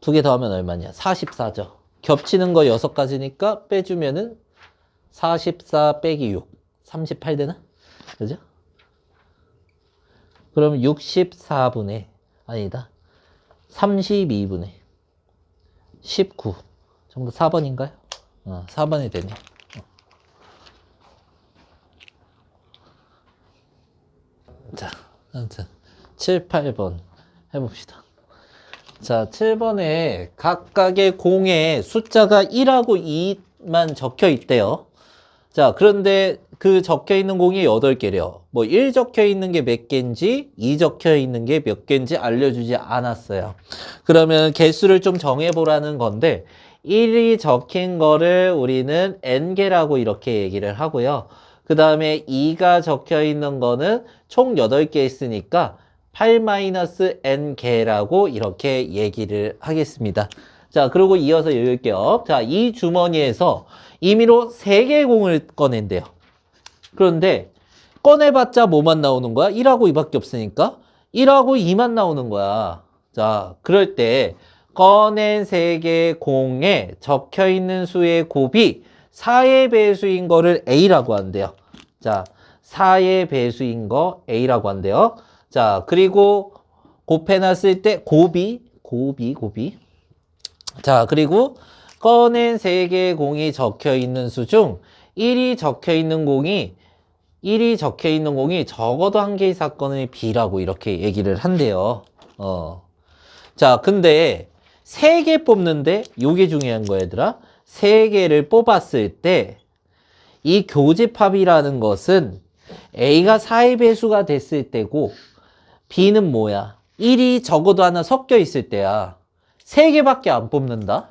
2개 더하면 얼마냐? 44죠. 겹치는 거 6가지니까 빼주면은 44 빼기 6. 38 되나? 그죠? 그럼 64분의 아니다. 32분의 19 정도 4번인가요? 4번이 되네. 자, 아무튼 7, 8번 해봅시다. 자, 7번에 각각의 공에 숫자가 1하고 2만 적혀 있대요. 자, 그런데 그 적혀 있는 공이 8개래요. 뭐 1 적혀 있는 게 몇 개인지 2 적혀 있는 게 몇 개인지 알려주지 않았어요. 그러면 개수를 좀 정해보라는 건데 1이 적힌 거를 우리는 n개라고 이렇게 얘기를 하고요. 그 다음에 2가 적혀 있는 거는 총 8개 있으니까 8-n개라고 이렇게 얘기를 하겠습니다. 자, 그리고 이어서 읽을게요. 자, 이 주머니에서 임의로 3개의 공을 꺼낸대요. 그런데 꺼내봤자 뭐만 나오는 거야? 1하고 2밖에 없으니까 1하고 2만 나오는 거야. 자, 그럴 때 꺼낸 3개의 공에 적혀있는 수의 곱이 4의 배수인 거를 A라고 한대요. 자, 4의 배수인 거 A라고 한대요. 자, 그리고 곱해놨을 때 곱이. 자, 그리고 꺼낸 3개의 공이 적혀 있는 수 중 1이 적혀 있는 공이 적어도 한 개의 사건의 B라고 이렇게 얘기를 한대요. 자, 근데 3개 뽑는데 요게 중요한 거야, 얘들아. 3개를 뽑았을 때 이 교집합이라는 것은 A가 4의 배수가 됐을 때고 B는 뭐야? 1이 적어도 하나 섞여 있을 때야. 3개밖에 안 뽑는다?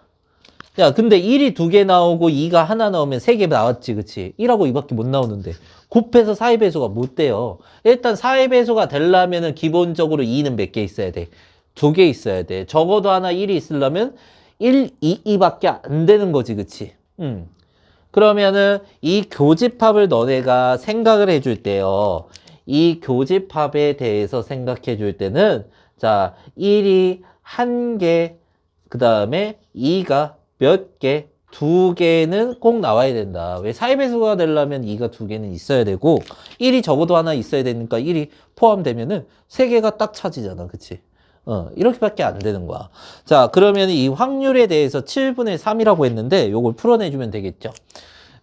야, 근데 1이 2개 나오고 2가 하나 나오면 3개 나왔지, 그치? 1하고 2밖에 못 나오는데. 곱해서 4의 배수가 못 돼요. 일단 4의 배수가 되려면은 기본적으로 2는 몇 개 있어야 돼? 2개 있어야 돼. 적어도 하나 1이 있으려면 1, 2, 2밖에 안 되는 거지, 그치? 그러면은 이 교집합을 너네가 생각을 해줄 때요. 이 교집합에 대해서 생각해 줄 때는 자, 1이 1개, 그 다음에 2가 몇 개, 2개는 꼭 나와야 된다. 왜 4의 배수가 되려면 2가 2개는 있어야 되고 1이 적어도 하나 있어야 되니까 1이 포함되면은 3개가 딱 차지잖아. 그치? 이렇게밖에 안 되는 거야. 자, 그러면 이 확률에 대해서 7분의 3이라고 했는데 요걸 풀어내주면 되겠죠.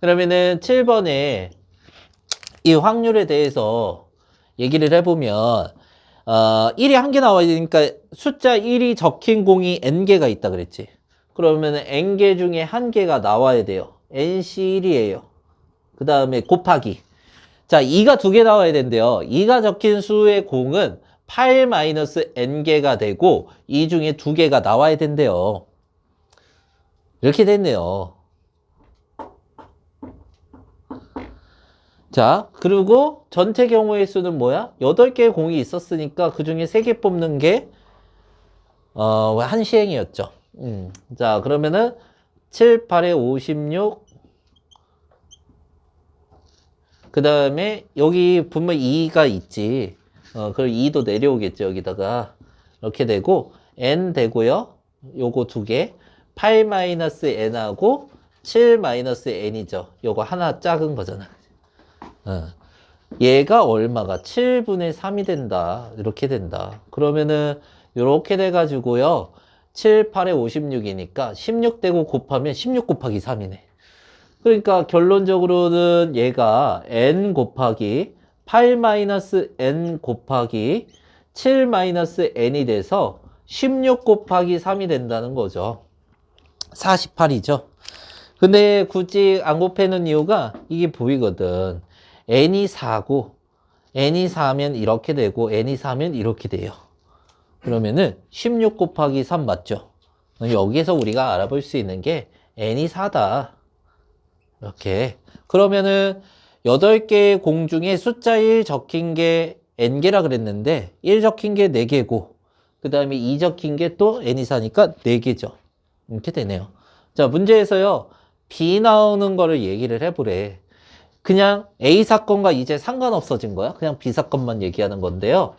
그러면은 7번에 이 확률에 대해서 얘기를 해보면 1이 1개 나와야 되니까 숫자 1이 적힌 공이 n개가 있다 그랬지. 그러면 n개 중에 1개가 나와야 돼요. nc1이에요. 그 다음에 곱하기. 자, 2가 2개 나와야 된대요. 2가 적힌 수의 공은 8-n개가 되고 이 중에 2개가 나와야 된대요. 이렇게 됐네요. 자, 그리고 전체 경우의 수는 뭐야? 8개의 공이 있었으니까 그 중에 3개 뽑는 게 한 시행이었죠. 자, 그러면은 7, 8에 56. 그 다음에 여기 분명 2가 있지. 그럼 2도 내려오겠죠, 여기다가. 이렇게 되고 n 되고요. 요거 2개. 8-n하고 7-n이죠. 요거 하나 작은 거잖아. 얘가 얼마가 7분의 3이 된다. 이렇게 된다. 그러면은 이렇게 돼 가지고요. 7, 8에 56이니까 16 되고 곱하면 16 곱하기 3이네. 그러니까 결론적으로는 얘가 n 곱하기 8-n 곱하기 7-n이 돼서 16 곱하기 3이 된다는 거죠. 48이죠. 근데 굳이 안 곱해놓은 이유가 이게 보이거든. n이 4고 n이 4면 이렇게 되고 n이 4면 이렇게 돼요. 그러면은 16 곱하기 3 맞죠? 여기에서 우리가 알아볼 수 있는 게 n이 4다. 이렇게. 그러면은 8개의 공 중에 숫자 1 적힌 게 n개라 그랬는데 1 적힌 게 4개고 그 다음에 2 적힌 게 또 n이 4니까 4개죠. 이렇게 되네요. 자, 문제에서요. B 나오는 거를 얘기를 해보래. 그냥 A 사건과 이제 상관없어진 거야. 그냥 B 사건만 얘기하는 건데요.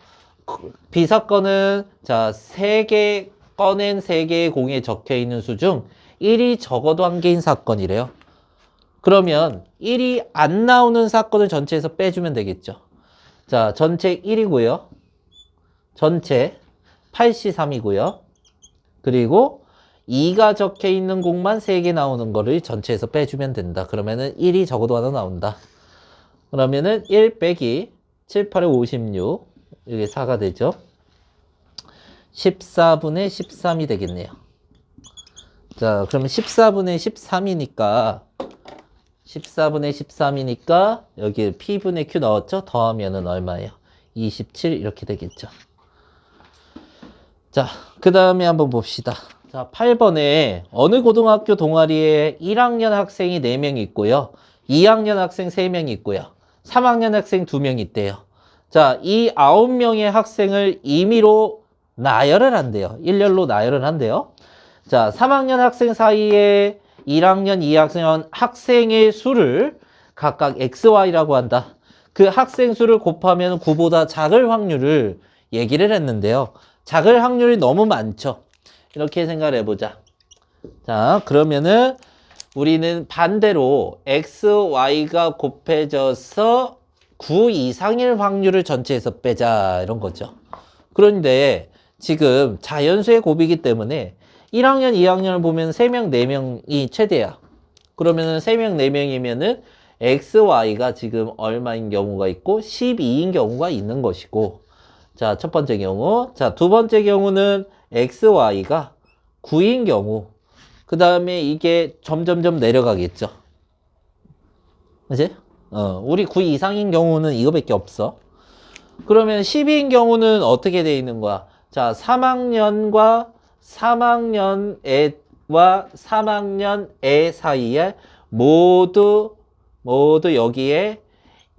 B 사건은 자, 3개 꺼낸 3개의 공에 적혀 있는 수 중 1이 적어도 1개인 사건이래요. 그러면 1이 안 나오는 사건을 전체에서 빼주면 되겠죠. 자, 전체 1이고요. 전체 8C3이고요. 그리고 2가 적혀 있는 공만 3개 나오는 거를 전체에서 빼주면 된다. 그러면은 1이 적어도 하나 나온다. 그러면은 1 빼기 7, 8에 56. 이게 4가 되죠. 14분의 13이 되겠네요. 자, 그러면 14분의 13이니까 14분의 13이니까 여기 P분의 Q 넣었죠? 더하면은 얼마예요? 27 이렇게 되겠죠. 자, 그 다음에 한번 봅시다. 자, 8번에 어느 고등학교 동아리에 1학년 학생이 4명 있고요. 2학년 학생 3명 있고요. 3학년 학생 2명 있대요. 자, 이 9명의 학생을 임의로 나열을 한대요. 일렬로 나열을 한대요. 자, 3학년 학생 사이에 1학년, 2학년 학생의 수를 각각 XY라고 한다. 그 학생 수를 곱하면 9보다 작을 확률을 얘기를 했는데요. 작을 확률이 너무 많죠. 이렇게 생각을 해보자. 자, 그러면은 우리는 반대로 XY가 곱해져서 9 이상일 확률을 전체에서 빼자 이런 거죠. 그런데 지금 자연수의 곱이기 때문에 1학년, 2학년을 보면 3명, 4명이 최대야. 그러면은 3명, 4명이면은 XY가 지금 얼마인 경우가 있고 12인 경우가 있는 것이고, 자, 첫 번째 경우. 자, 두 번째 경우는 XY가 9인 경우. 그 다음에 이게 점점점 내려가겠죠. 그치? 우리 9 이상인 경우는 이거밖에 없어. 그러면 12인 경우는 어떻게 돼 있는 거야? 자, 3학년과 3학년 애 사이에 모두 여기에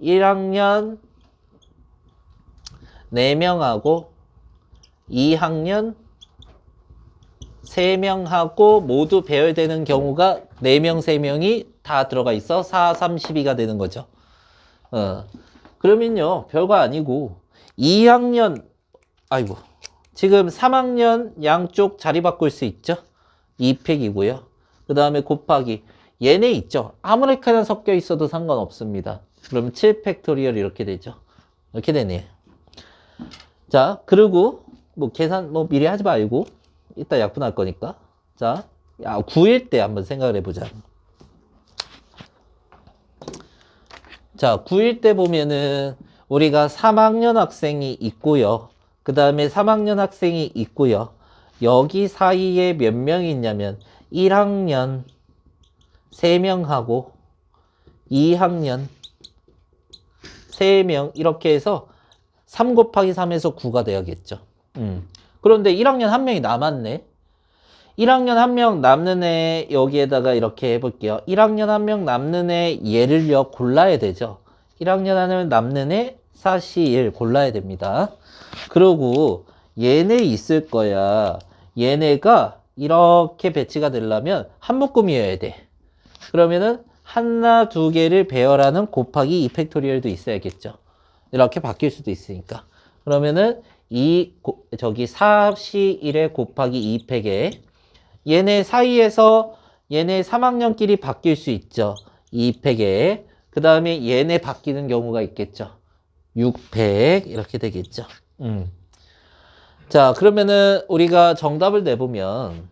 1학년 4명하고 2학년 3명하고 모두 배열되는 경우가 4명, 3명이 다 들어가 있어. 4, 32가 되는 거죠. 그러면요, 별거 아니고 2학년, 아이고, 지금 3학년 양쪽 자리 바꿀 수 있죠? 2팩이고요. 그 다음에 곱하기 얘네 있죠? 아무렇게나 섞여 있어도 상관없습니다. 그럼 7팩토리얼 이렇게 되죠. 이렇게 되네요. 자, 그리고 뭐 계산 뭐 미리 하지 말고 이따 약분할 거니까. 자, 9일 때 한번 생각을 해보자. 자, 9일 때 보면은 우리가 3학년 학생이 있고요. 그 다음에 3학년 학생이 있고요. 여기 사이에 몇 명이 있냐면 1학년 3명하고 2학년 3명 이렇게 해서 3 곱하기 3에서 9가 돼야겠죠. 그런데 1학년 한 명이 남았네. 1학년 한 명 남는 애 여기에다가 이렇게 해볼게요. 1학년 한 명 남는 애 얘를요 골라야 되죠. 1학년 한 명 남는 애 4C1 골라야 됩니다. 그리고 얘네 있을 거야. 얘네가 이렇게 배치가 되려면 한 묶음이어야 돼. 그러면은 하나, 두 개를 배열하는 곱하기 2팩토리얼도 있어야겠죠. 이렇게 바뀔 수도 있으니까. 그러면은 저기 4C1에 곱하기 2팩에 얘네 사이에서 얘네 3학년끼리 바뀔 수 있죠. 2팩에. 그 다음에 얘네 바뀌는 경우가 있겠죠. 6팩 이렇게 되겠죠. 자, 그러면은 우리가 정답을 내보면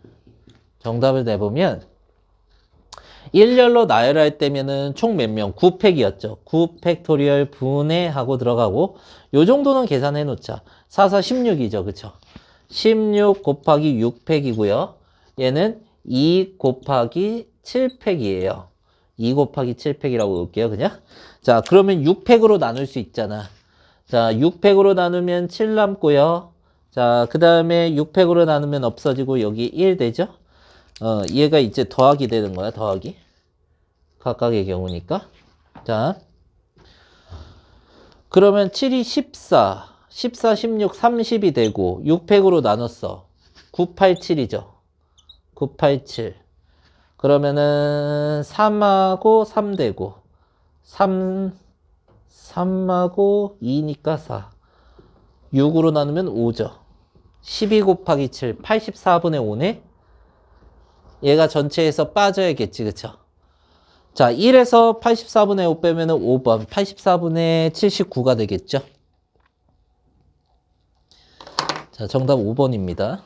일렬로 나열할 때면은 총 몇 명? 9팩이었죠. 9팩토리얼 분해하고 들어가고 요 정도는 계산해 놓자. 4, 4, 16이죠. 그쵸? 16 곱하기 6팩이고요. 얘는 2 곱하기 7팩이에요. 2 곱하기 7팩이라고 놓을게요. 그냥. 자, 그러면 6팩으로 나눌 수 있잖아. 자, 6팩으로 나누면 7 남고요. 자, 그 다음에 6팩으로 나누면 없어지고 여기 1 되죠? 얘가 이제 더하기 되는 거야, 더하기. 각각의 경우니까. 자. 그러면 7이 14, 14, 16, 30이 되고, 6팩으로 나눴어. 987이죠. 987. 그러면은 3하고 3 되고, 3하고 2니까 4. 6으로 나누면 5죠. 12 곱하기 7, 84분의 5네? 얘가 전체에서 빠져야겠지, 그쵸? 자, 1에서 84분의 5 빼면 5번, 84분의 79가 되겠죠? 자, 정답 5번입니다.